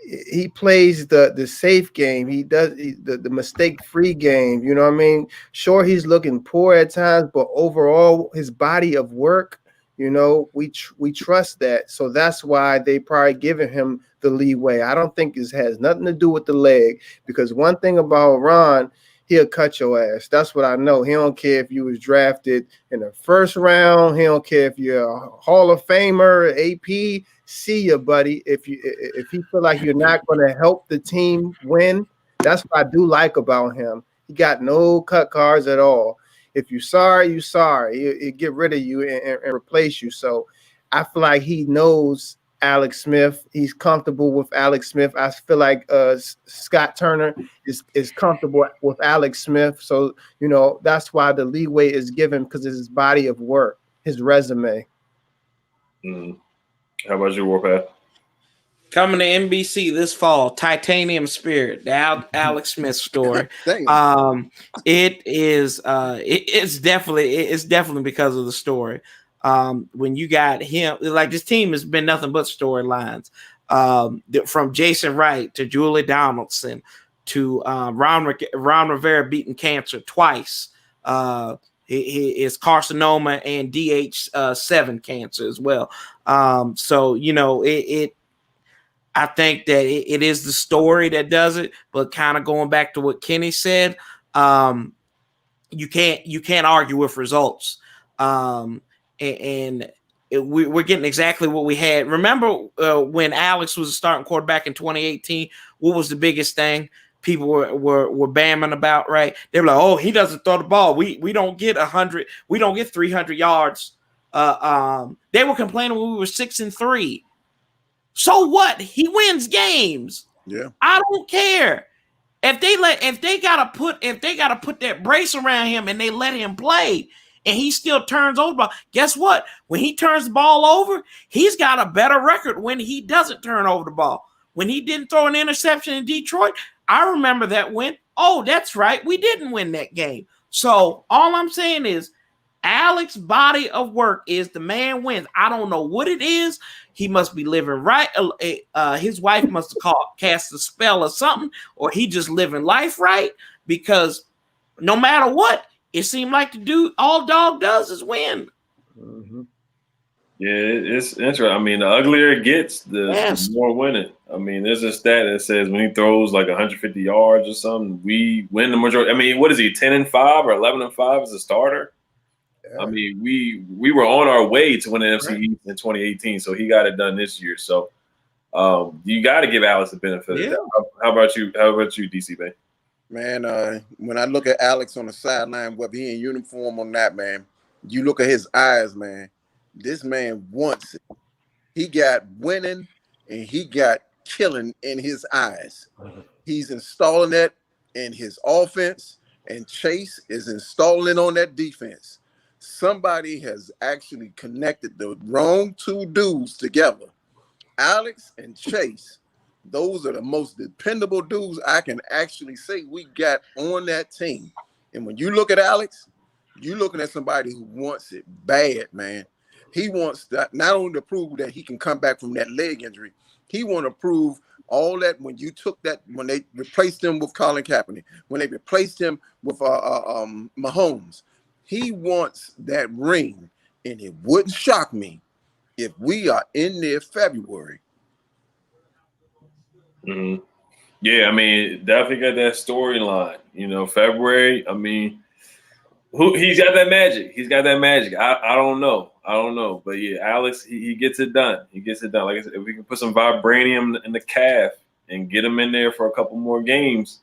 he plays the safe game. He does the mistake-free game. You know what I mean? Sure, he's looking poor at times, but overall, his body of work, You know, we trust that. So that's why they probably giving him the leeway. I don't think it has nothing to do with the leg, because one thing about Ron, he'll cut your ass. That's what I know. He don't care if you was drafted in the first round. He don't care if you're a Hall of Famer, AP. See you, buddy. If he feel like you're not going to help the team win, that's what I do like about him. He got no cut cards at all. If you're sorry, you're sorry. He'll get rid of you and replace you. So I feel like he knows Alex Smith. He's comfortable with Alex Smith. I feel like Scott Turner is comfortable with Alex Smith. So, you know, that's why the leeway is given, because it's his body of work, his resume. Mm. How about you, Warpath? Coming to NBC this fall, Titanium Spirit, the Alex Smith story. It's definitely because of the story. When you got him, like, this team has been nothing but storylines. From Jason Wright to Julie Donaldson to Ron Rivera beating cancer twice. His carcinoma and DH7 cancer as well. So, you know, I think that it is the story that does it, but kind of going back to what Kenny said, you can't argue with results. We're getting exactly what we had. Remember when Alex was a starting quarterback in 2018? What was the biggest thing people were bamming about? Right? They were like, "Oh, he doesn't throw the ball. We don't get 100. We don't get 300 yards." They were complaining when we were 6-3. So what? He wins games. Yeah. I don't care. If they gotta put that brace around him and they let him play and he still turns over the ball, guess what? When he turns the ball over, he's got a better record when he doesn't turn over the ball. When he didn't throw an interception in Detroit, I remember that win. Oh, that's right. We didn't win that game. So all I'm saying is Alex's body of work is the man wins. I don't know what it is. He must be living right. His wife must have cast a spell or something, or he just living life right, because no matter what, it seemed like the dude, all dog does is win. Mm-hmm. Yeah, it's interesting. I mean, the uglier it gets, the more winning. I mean, there's a stat that says when he throws like 150 yards or something, we win the majority. I mean, what is he, 10-5 or 11-5 as a starter? I mean, we were on our way to win the NFC East in 2018, so he got it done this year. So you got to give Alex the benefit of that. How about you? How about you, DC Bay? Man, when I look at Alex on the sideline, whether he in uniform or not, man, you look at his eyes, man. This man wants it. He got winning and he got killing in his eyes. He's installing that in his offense, and Chase is installing on that defense. Somebody has actually connected the wrong two dudes together. Alex and Chase, those are the most dependable dudes I can actually say we got on that team. And when you look at Alex, you're looking at somebody who wants it bad, man. He wants that, not only to prove that he can come back from that leg injury, he want to prove all that when you took that, when they replaced him with Colin Kaepernick, when they replaced him with Mahomes. He wants that ring, and it wouldn't shock me if we are in there February. Mm-hmm. Yeah, I mean, definitely got that storyline. You know, February. I mean, he's got that magic. He's got that magic. I don't know, but yeah, Alex, he gets it done. He gets it done. Like I said, if we can put some vibranium in the calf and get him in there for a couple more games,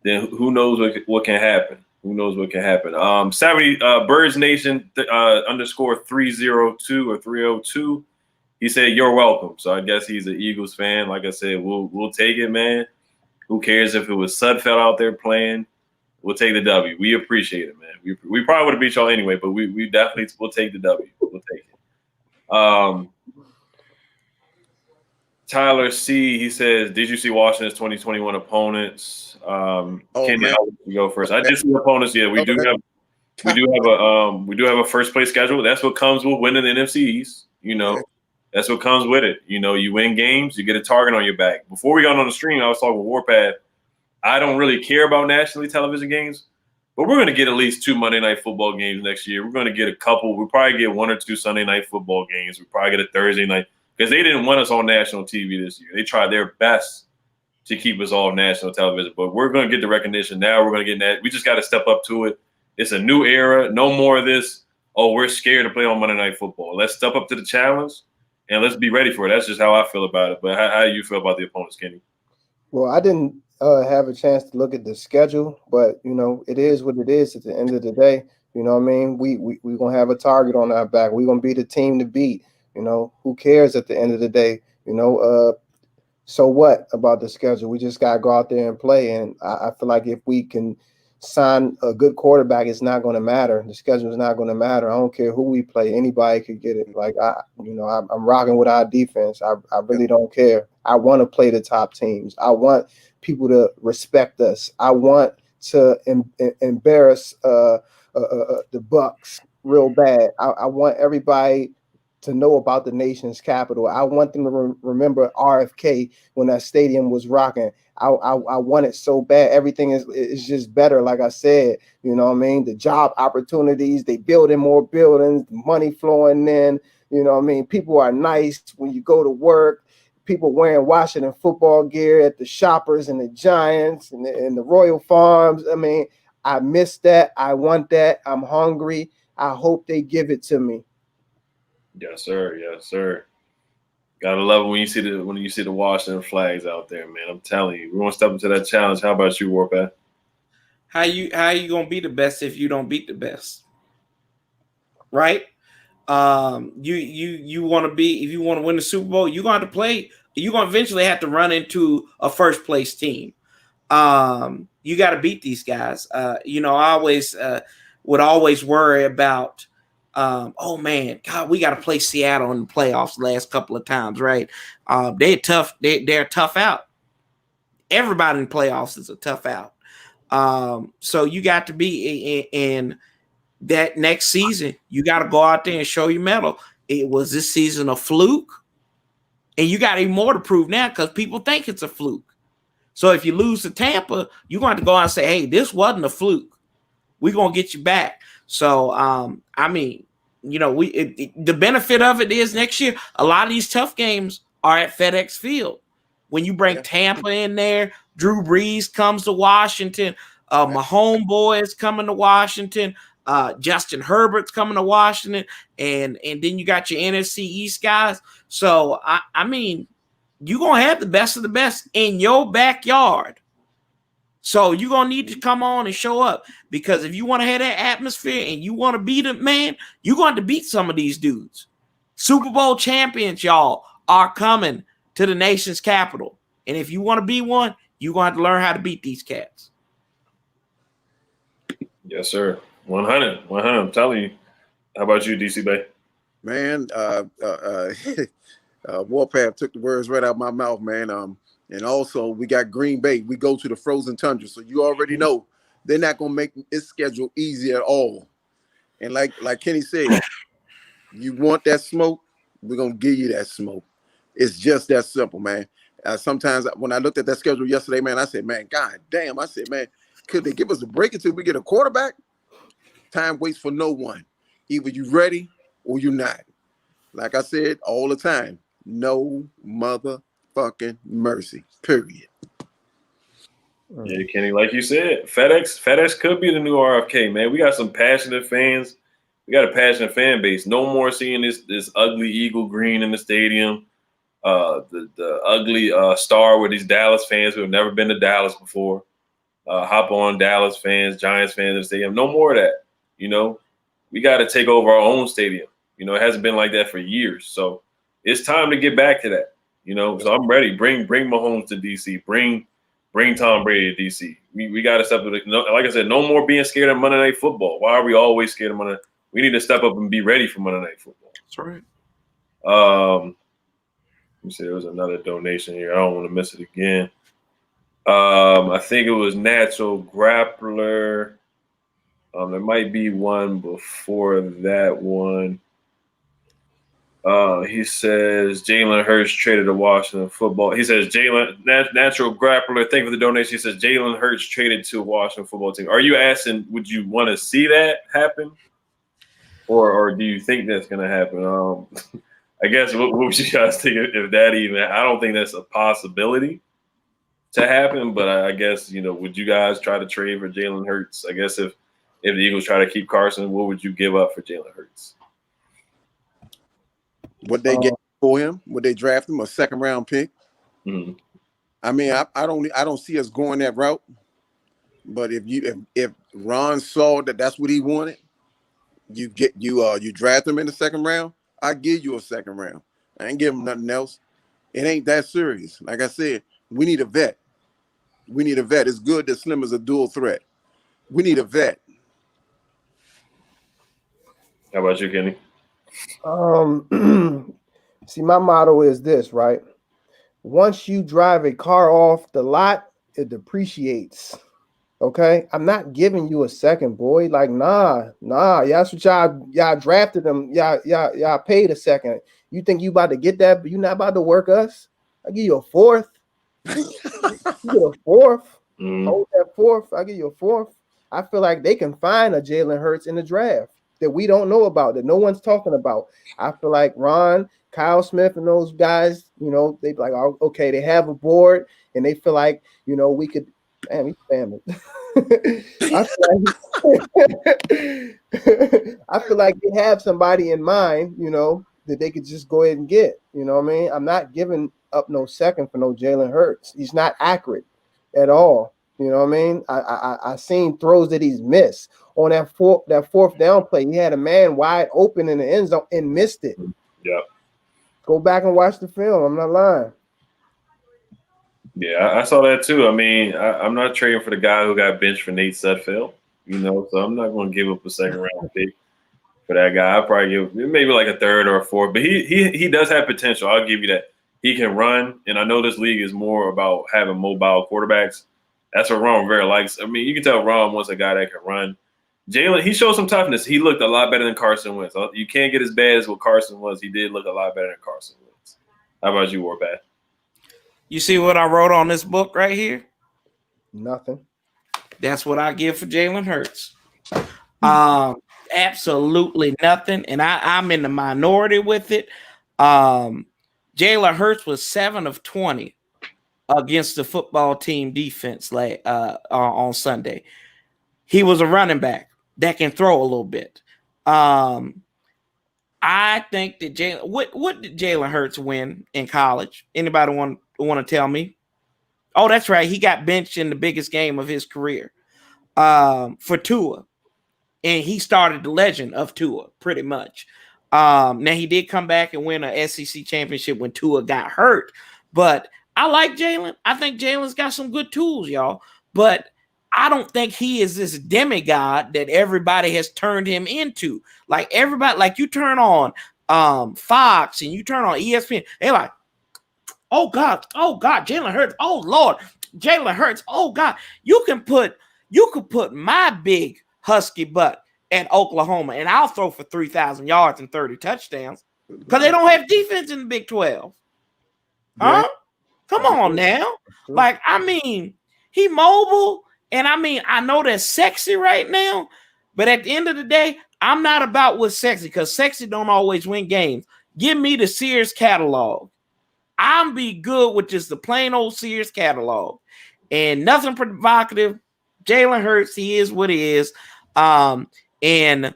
then who knows what can happen. Who knows what can happen? 70 Birds Nation _302 or 302. He said, "You're welcome." So I guess he's an Eagles fan. Like I said, we'll take it, man. Who cares if it was Sudfeld out there playing? We'll take the W. We appreciate it, man. We probably would have beat y'all anyway, but we definitely will take the W. We'll take it. Tyler C, he says, "Did you see Washington's 2021 opponents?" Kenny, I'll let you go first. I did see opponents. Yeah, we do have a first place schedule. That's what comes with winning the NFC East. You know, that's what comes with it. You know, you win games, you get a target on your back. Before we got on the stream, I was talking with Warpath. I don't really care about nationally television games, But we're going to get at least 2 Monday Night Football games next year. We're going to get a couple. We'll probably get 1 or 2 Sunday Night Football games. We'll probably get a Thursday night because they didn't want us on national TV this year. They tried their best to keep us all national television. But we're going to get the recognition now. We're going to get that. We just got to step up to it. It's a new era. No more of this, oh, we're scared to play on Monday Night Football. Let's step up to the challenge, and let's be ready for it. That's just how I feel about it. But how do you feel about the opponents, Kenny? Well, I didn't have a chance to look at the schedule, but it is what it is at the end of the day. You know what I mean? We gonna have a target on our back. We're gonna be the team to beat. Who cares at the end of the day? So what about the schedule? We just gotta go out there and play. And I feel like if we can sign a good quarterback, it's not gonna matter. The schedule is not gonna matter. I don't care who we play. Anybody could get it. Like I'm rocking with our defense. I really don't care. I want to play the top teams. I want people to respect us. I want to embarrass the Bucs real bad. I want everybody to know about the nation's capital. I want them to remember RFK when that stadium was rocking. I want it so bad. Everything is just better. Like I said, you know what I mean? The job opportunities, they building more buildings, money flowing in, you know what I mean? People are nice when you go to work. People wearing Washington football gear at the Shoppers and the Giants and the Royal Farms. I mean, I miss that. I want that. I'm hungry. I hope they give it to me. Yes, sir. Yes, sir. Gotta love it when you see the Washington flags out there, man. I'm telling you, we want to step into that challenge. How about you, Warpath? How you gonna be the best if you don't beat the best? Right? You want to be, if you want to win the Super Bowl, you're going to play. You're going to eventually have to run into a first place team. You got to beat these guys. I always would always worry about, oh man, God, we got to play Seattle in the playoffs the last couple of times, right? They're tough. They're tough out. Everybody in the playoffs is a tough out. So you got to be in that next season. You got to go out there and show your mettle. It was this season a fluke, and you got even more to prove now because people think it's a fluke. So if you lose to Tampa, you're going to go out and say, hey, this wasn't a fluke. We're going to get you back. So, the benefit of it is next year, a lot of these tough games are at FedEx Field. When you bring Tampa in there, Drew Brees comes to Washington, my homeboy is coming to Washington, Justin Herbert's coming to Washington, and then you got your NFC East guys. So, you're going to have the best of the best in your backyard. So you're going to need to come on and show up, because if you want to have that atmosphere and you want to beat it, man, you're going to beat some of these dudes. Super Bowl champions, y'all, are coming to the nation's capital. And if you want to be one, you're going to have to learn how to beat these cats. Yes, sir. 100. I'm telling you. How about you, DC Bay? Man, Warpath took the words right out of my mouth, man. And also we got Green Bay. We go to the frozen tundra, so you already know they're not gonna make this schedule easy at all. And like Kenny said, you want that smoke, we're gonna give you that smoke. It's just that simple, man. Sometimes when I looked at that schedule yesterday, man, I said, man, God damn, I said, man, could they give us a break until we get a quarterback? Time waits for no one. Either you ready or you're not. Like I said all the time, no motherfucking mercy, period. Yeah, Kenny, like you said, FedEx could be the new RFK, man. We got some passionate fans. We got a passionate fan base. No more seeing this ugly eagle green in the stadium. The ugly star with these Dallas fans who have never been to Dallas before. Hop on Dallas fans, Giants fans in the stadium. No more of that. We got to take over our own stadium. It hasn't been like that for years. So it's time to get back to that. So I'm ready. Bring Mahomes to DC. Bring Tom Brady to DC. We got to step up. Like I said, no more being scared of Monday Night Football. Why are we always scared of Monday? We need to step up and be ready for Monday Night Football. That's right. Let me see. There was another donation here. I don't want to miss it again. I think it was Natural Grappler. There might be one before that one. He says Jalen Hurts traded to Washington football. He says Jalen, natural grappler. Thank you for the donation. He says Jalen Hurts traded to Washington football team. Are you asking, would you want to see that happen? Or do you think that's going to happen? I guess what would you guys think if that even? I don't think that's a possibility to happen, but I guess, would you guys try to trade for Jalen Hurts? I guess if the Eagles try to keep Carson, what would you give up for Jalen Hurts? What they get for him? Would they draft him a second round pick? Mm-hmm. I mean, I don't see us going that route. But if Ron saw that that's what he wanted, you draft him in the second round. I give you a second round. I ain't give him nothing else. It ain't that serious. Like I said, we need a vet. It's good that Slim is a dual threat. We need a vet. How about you, Kenny? See, my motto is this, right? Once you drive a car off the lot, it depreciates. Okay, I'm not giving you a second, boy. Like, nah. That's what y'all drafted them. Y'all paid a second. You think you about to get that, but you're not about to work us. I give you a fourth. You get a fourth. Hold that fourth. I give you a fourth. I feel like they can find a Jalen Hurts in the draft that we don't know about, that no one's talking about. I feel like Ron, Kyle Smith, and those guys, they be like, oh, okay, they have a board, and they feel like, we could. Man, we family. I feel like they have somebody in mind, that they could just go ahead and get. You know what I mean? I'm not giving up no second for no Jalen Hurts. He's not accurate at all. You know what I mean? I seen throws that he's missed on that fourth down play. He had a man wide open in the end zone and missed it. Yeah. Go back and watch the film. I'm not lying. Yeah, I saw that too. I mean, I'm not trading for the guy who got benched for Nate Sudfeld, so I'm not going to give up a second round pick for that guy. I'll probably give maybe like a third or a fourth, but he does have potential. I'll give you that. He can run, and I know this league is more about having mobile quarterbacks. That's what Ron Rivera likes. I mean, you can tell Ron wants a guy that can run. Jalen, he showed some toughness. He looked a lot better than Carson Wentz. You can't get as bad as what Carson was. He did look a lot better than Carson Wentz. How about you, Warpath? You see what I wrote on this book right here? Nothing. That's what I give for Jalen Hurts. Absolutely nothing. And I'm in the minority with it. Jalen Hurts was 7 of 20 against the football team defense on Sunday. He was a running back that can throw a little bit. I think that what did Jalen Hurts win in college? Anybody want to tell me? Oh, that's right. He got benched in the biggest game of his career for Tua. And he started the legend of Tua pretty much. Now, he did come back and win an SEC championship when Tua got hurt. But I like Jalen. I think Jalen's got some good tools, y'all. But I don't think he is this demigod that everybody has turned him into. Like everybody, like you turn on Fox and you turn on ESPN, they're like, oh God, Jalen Hurts, oh Lord, Jalen Hurts, oh God. You could put my big husky butt at Oklahoma and I'll throw for 3,000 yards and 30 touchdowns because they don't have defense in the Big 12. Huh? Yeah. Come on now. Like, I mean, he mobile. And I mean, I know that's sexy right now, but at the end of the day, I'm not about what's sexy because sexy don't always win games. Give me the Sears catalog. I'm be good with just the plain old Sears catalog and nothing provocative. Jalen Hurts, he is what he is. And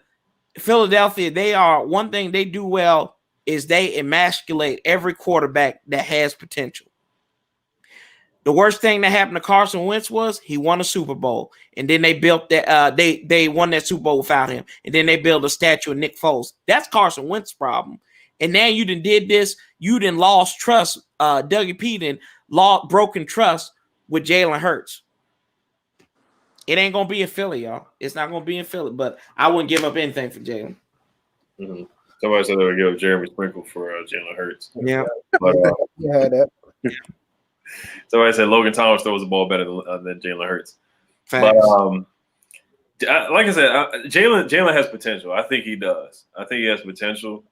Philadelphia, one thing they do well is they emasculate every quarterback that has potential. The worst thing that happened to Carson Wentz was he won a Super Bowl, and then they built that. They won that Super Bowl without him, and then they built a statue of Nick Foles. That's Carson Wentz's problem. And now you did this. You lost trust. Dougie P broken trust with Jalen Hurts. It ain't gonna be in Philly, y'all. It's not gonna be in Philly. But I wouldn't give up anything for Jalen. Mm-hmm. Somebody said they would give Jeremy Sprinkle for Jalen Hurts. Yeah, but, yeah, that. Somebody said Logan Thomas throws the ball better than Jalen Hurts. Facts. But like I said, Jalen has potential. I think he does. I think he has potential.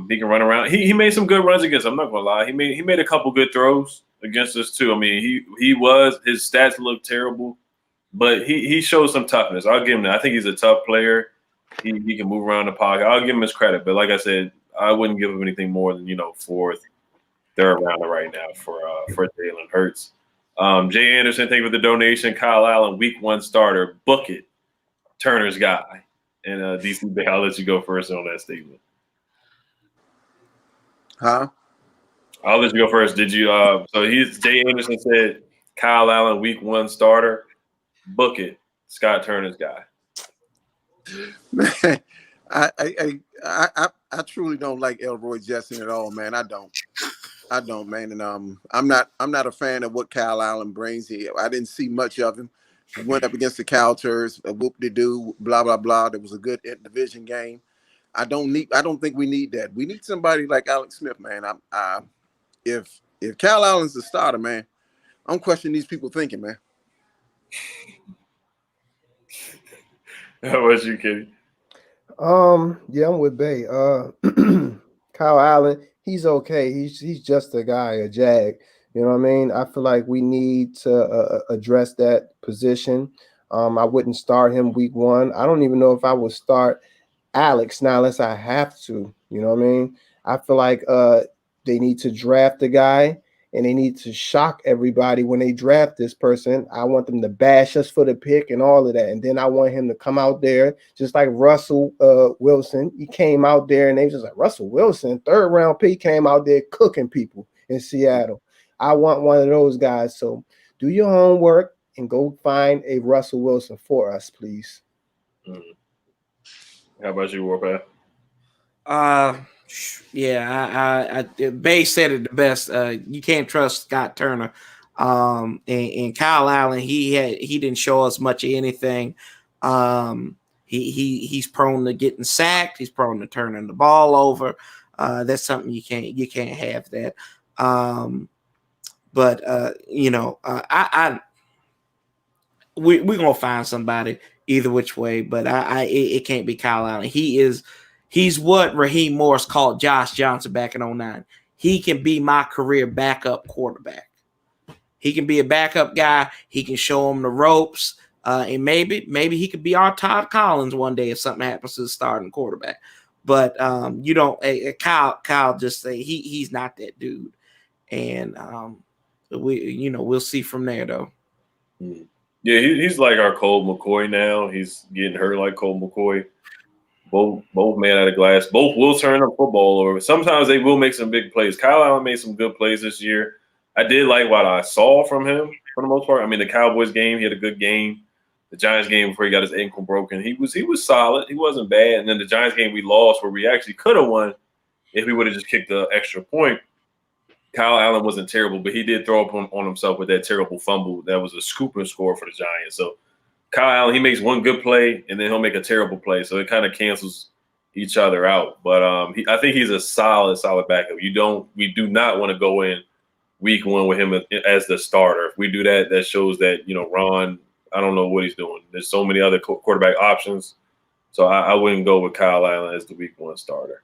He can run around. He made some good runs against us, I'm not gonna lie. He made a couple good throws against us too. I mean, his stats look terrible, but he showed some toughness. I'll give him that. I think he's a tough player. He can move around the pocket. I'll give him his credit, but like I said, I wouldn't give him anything more than fourth, third rounder right now for Jalen Hurts. Jay Anderson, thank you for the donation. Kyle Allen, week 1 starter. Book it. Turner's guy. And DC Bay, I'll let you go first on that statement. Huh? I'll let you go first. Did you? So Jay Anderson said Kyle Allen, week 1 starter. Book it. Scott Turner's guy. Man, I truly don't like Elroy Jetson at all, man. I don't, man. And I'm not a fan of what Kyle Allen brings here. I didn't see much of him. He went up against the Cowturds, whoop-de-doo, blah blah blah. There was a good division game. I don't think we need that. We need somebody like Alex Smith, man. If Kyle Allen's the starter, man, I'm questioning these people thinking, man. How about you, Kenny? Yeah, I'm with Bay. Kyle Allen, he's okay. He's just a guy, a jag. You know what I mean? I feel like we need to address that position. I wouldn't start him week 1. I don't even know if I would start Alex now unless I have to. You know what I mean? I feel like they need to draft the guy and they need to shock everybody when they draft this person. I want them to bash us for the pick and all of that. And then I want him to come out there just like Russell Wilson. He came out there and they was just like, Russell Wilson, 3rd round pick, came out there cooking people in Seattle. I want one of those guys. So do your homework and go find a Russell Wilson for us, please. How about you, Warpath? Yeah, Bay said it the best. You can't trust Scott Turner. And Kyle Allen, he didn't show us much of anything. He's prone to getting sacked. He's prone to turning the ball over. That's something you can't have that. But we're gonna find somebody either which way. But it can't be Kyle Allen. He's what Raheem Morris called Josh Johnson back in 2009. He can be my career backup quarterback. He can be a backup guy. He can show him the ropes. And maybe he could be our Todd Collins one day if something happens to the starting quarterback. But you don't. Kyle just say he's not that dude. And we'll see from there though. Yeah, he's like our Colt McCoy now. He's getting hurt like Colt McCoy. Both made out of glass. Both will turn the football over. Sometimes they will make some big plays. Kyle Allen made some good plays this year. I did like what I saw from him for the most part. I mean, the Cowboys game, he had a good game. The Giants game before he got his ankle broken, he was solid. He wasn't bad. And then the Giants game we lost where we actually could have won if we would have just kicked the extra point. Kyle Allen wasn't terrible, but he did throw up on himself with that terrible fumble. That was a scooping score for the Giants. So Kyle Allen, he makes one good play, and then he'll make a terrible play. So it kind of cancels each other out. But I think he's a solid backup. We do not want to go in week 1 with him as the starter. If we do that, that shows that, Ron, I don't know what he's doing. There's so many other quarterback options. So I wouldn't go with Kyle Allen as the week 1 starter.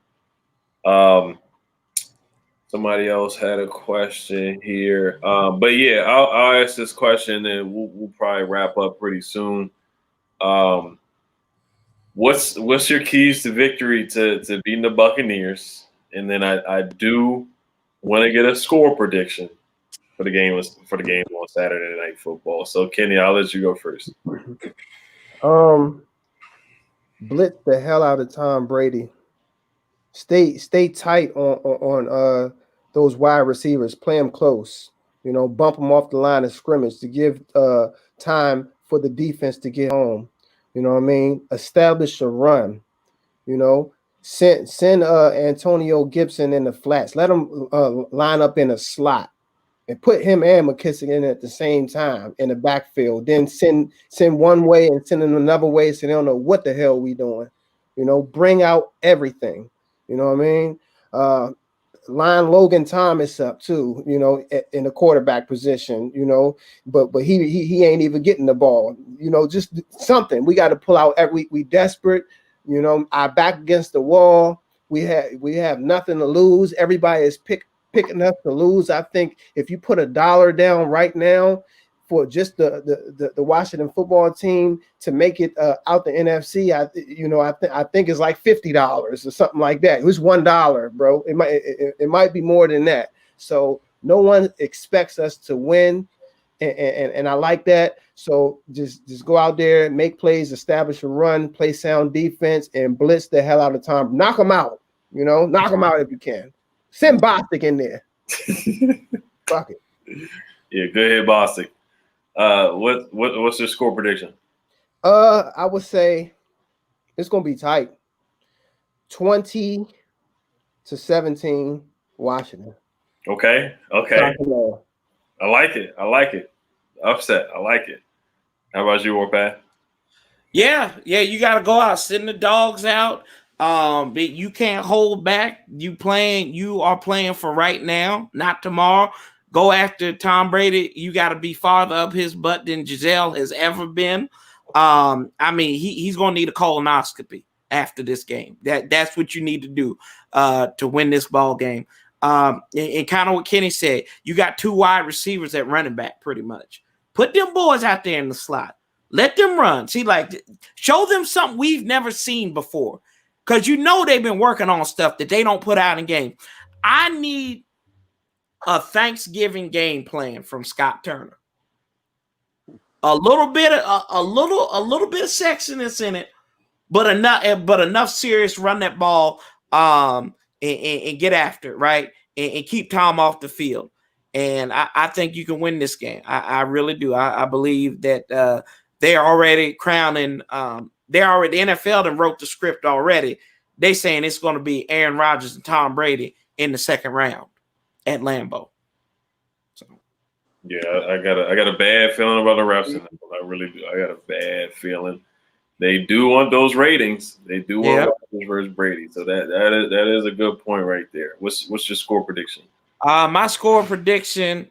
Somebody else had a question here. But yeah, I'll ask this question and we'll probably wrap up pretty soon. What's your keys to victory to beating the Buccaneers? And then I do want to get a score prediction for the game on Saturday Night Football. So Kenny, I'll let you go first. Blitz the hell out of Tom Brady. Stay tight on those wide receivers. Play them close. Bump them off the line of scrimmage to give time for the defense to get home. You know what I mean? Establish a run. Send Antonio Gibson in the flats. Let him line up in a slot and put him and McKissick in at the same time in the backfield. Then send one way and send them another way so they don't know what the hell we doing. Bring out everything. You know what I mean? Line Logan Thomas up too, in the quarterback position, but he ain't even getting the ball, just something. We got to pull out we desperate, our back against the wall. We have nothing to lose. Everybody is picking us to lose. I think if you put $1 down right now for just the Washington football team to make it out the NFC, I think it's like $50 or something like that. It was $1, bro. It might be more than that. So no one expects us to win, and I like that. So just go out there, make plays, establish a run, play sound defense, and blitz the hell out of Tom. Knock them out. Knock them out if you can. Send Bostic in there. Fuck it. Yeah, go ahead, Bostic. What's your score prediction? I would say it's gonna be tight. 20-17, Washington. Okay. I like it. Upset. I like it. How about you, Warpath? Yeah. You got to go out, send the dogs out. But you can't hold back. You are playing for right now, not tomorrow. Go after Tom Brady. You got to be farther up his butt than Giselle has ever been. He's gonna need a colonoscopy after this game. That's what you need to do to win this ball game. And kind of what Kenny said, you got 2 wide receivers at running back, pretty much. Put them boys out there in the slot. Let them run. See, show them something we've never seen before. Because they've been working on stuff that they don't put out in game. I need a Thanksgiving game plan from Scott Turner. A little bit of sexiness in it, but enough serious, run that ball and get after it, right? And keep Tom off the field. And I think you can win this game. I really do. I believe that they're already crowning the NFL that wrote the script already. They saying it's going to be Aaron Rodgers and Tom Brady in the second round at Lambeau. So. Yeah, I got a bad feeling about the refs. I really do. I got a bad feeling. They do want those ratings. They do want Rodgers versus Brady. So that is a good point right there. What's your score prediction? My score prediction,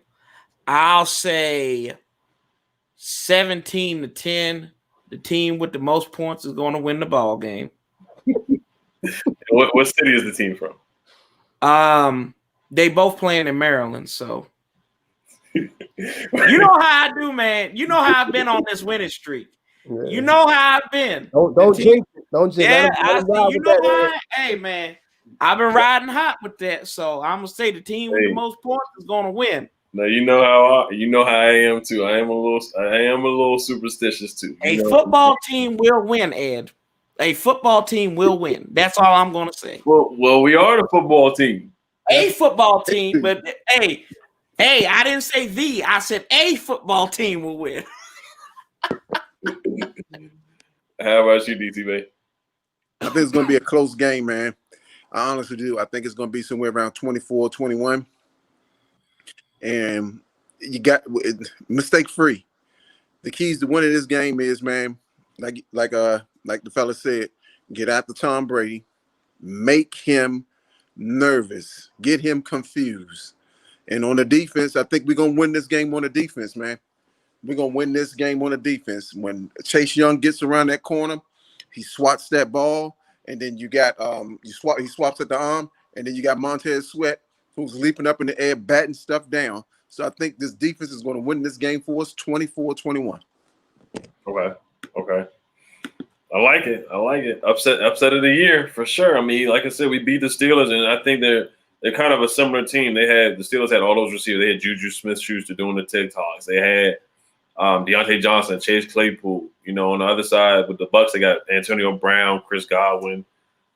I'll say 17-10. The team with the most points is going to win the ball game. What city is the team from? They both playing in Maryland, so you know how I do, man. You know how I've been on this winning streak. Yeah. You know how I've been. Don't jinx it. Don't jinx it. Yeah, hey, man. I've been riding hot with that, so I'm gonna say the team with the most points is gonna win. No, you know how I am too. I am a little superstitious too. A football team will win, Ed. A football team will win. That's all I'm gonna say. Well, we are the football team. A football team, but hey, I didn't say the. I said a football team will win. How about you, DT-Bay? I think it's going to be a close game, man. I honestly do. I think it's going to be somewhere around 24-21. And you got mistake-free. The keys to winning this game is, man, like the fella said, get after Tom Brady, make him nervous, get him confused. And on the defense, I think we're going to win this game on the defense, man. We're going to win this game on the defense. When Chase Young gets around that corner, he swats that ball, and then you got he swaps at the arm, and then you got Montez Sweat, who's leaping up in the air, batting stuff down. So I think this defense is going to win this game for us 24-21. Okay. I like it. Upset of the year for sure. I mean, like I said, we beat the Steelers, and I think they're kind of a similar team. The Steelers had all those receivers. They had Juju Smith-Schuster doing the TikToks. They had Deontay Johnson, Chase Claypool. On the other side with the Bucs, they got Antonio Brown, Chris Godwin.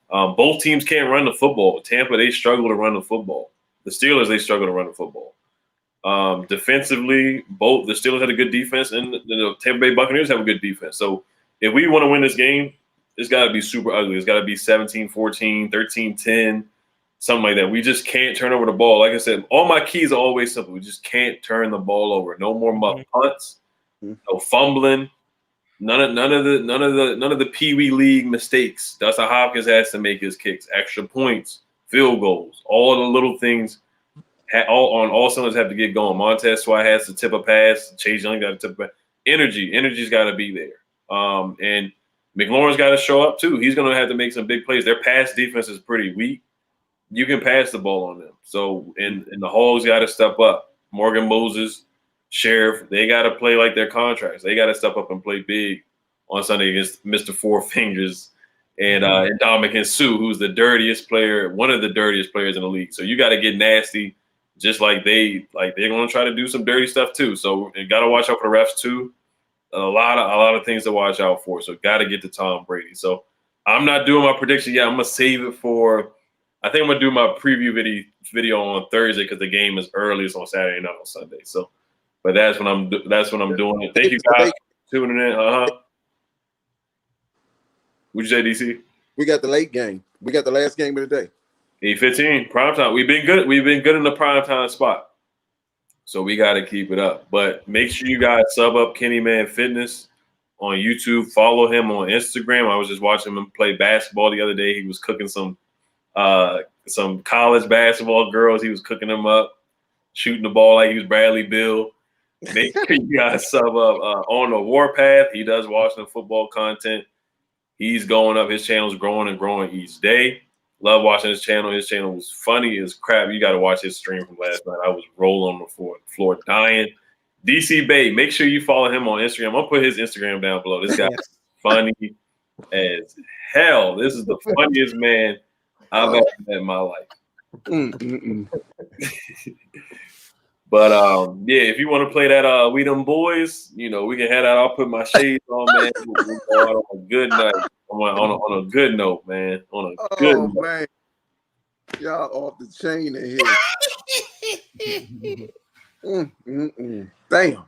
Both teams can't run the football. Tampa, they struggle to run the football. The Steelers, they struggle to run the football. Defensively, both the Steelers had a good defense, and the Tampa Bay Buccaneers have a good defense. So if we want to win this game, it's got to be super ugly. It's got to be 17-14, 13-10, something like that. We just can't turn over the ball. Like I said, all my keys are always simple. We just can't turn the ball over. No more muff punts, no fumbling, none of the Pee Wee League mistakes. Dustin Hopkins has to make his kicks, extra points, field goals, all the little things. All cylinders have to get going. Montez Sweat has to tip a pass. Chase Young got to tip a pass. Energy's got to be there. And McLaurin's got to show up too. He's going to have to make some big plays. Their pass defense is pretty weak. You can pass the ball on them. So, and the Hogs got to step up. Morgan Moses, Sheriff, they got to play like their contracts. They got to step up and play big on Sunday against Mr. Four Fingers and Ndamukong Suh, who's the dirtiest player, one of the dirtiest players in the league. So you got to get nasty, just like they're going to try to do some dirty stuff too. So you got to watch out for the refs too. A lot of things to watch out for. So got to get to Tom Brady. So I'm not doing my prediction yet. I'm gonna save it for. I think I'm gonna do my preview video on Thursday because the game is early. It's on Saturday, not on Sunday. So, but that's when I'm doing it. Thank you guys for tuning in. What'd you say, DC? We got the late game. We got the last game of the day. 8:15 prime time. We've been good in the prime time spot. So we got to keep it up. But make sure you guys sub up Kenny Man Fitness on YouTube. Follow him on Instagram. I was just watching him play basketball the other day. He was cooking some college basketball girls. He was cooking them up, shooting the ball like he was Bradley Beal. Make sure you guys sub up on the Warpath. He does Washington football content. He's going up. His channel's growing and growing each day. Love watching his channel. His channel was funny as crap. You got to watch his stream from last night. I was rolling on the floor dying. DC Bay, make sure you follow him on Instagram. I'm going to put his Instagram down below. This guy's funny as hell. This is the funniest man I've ever met in my life. But, yeah, if you want to play that We Them Boys, we can head out. I'll put my shades on, man. We'll go out on a good night. On a good note, man. On a good note. Man. Y'all off the chain in here. Damn.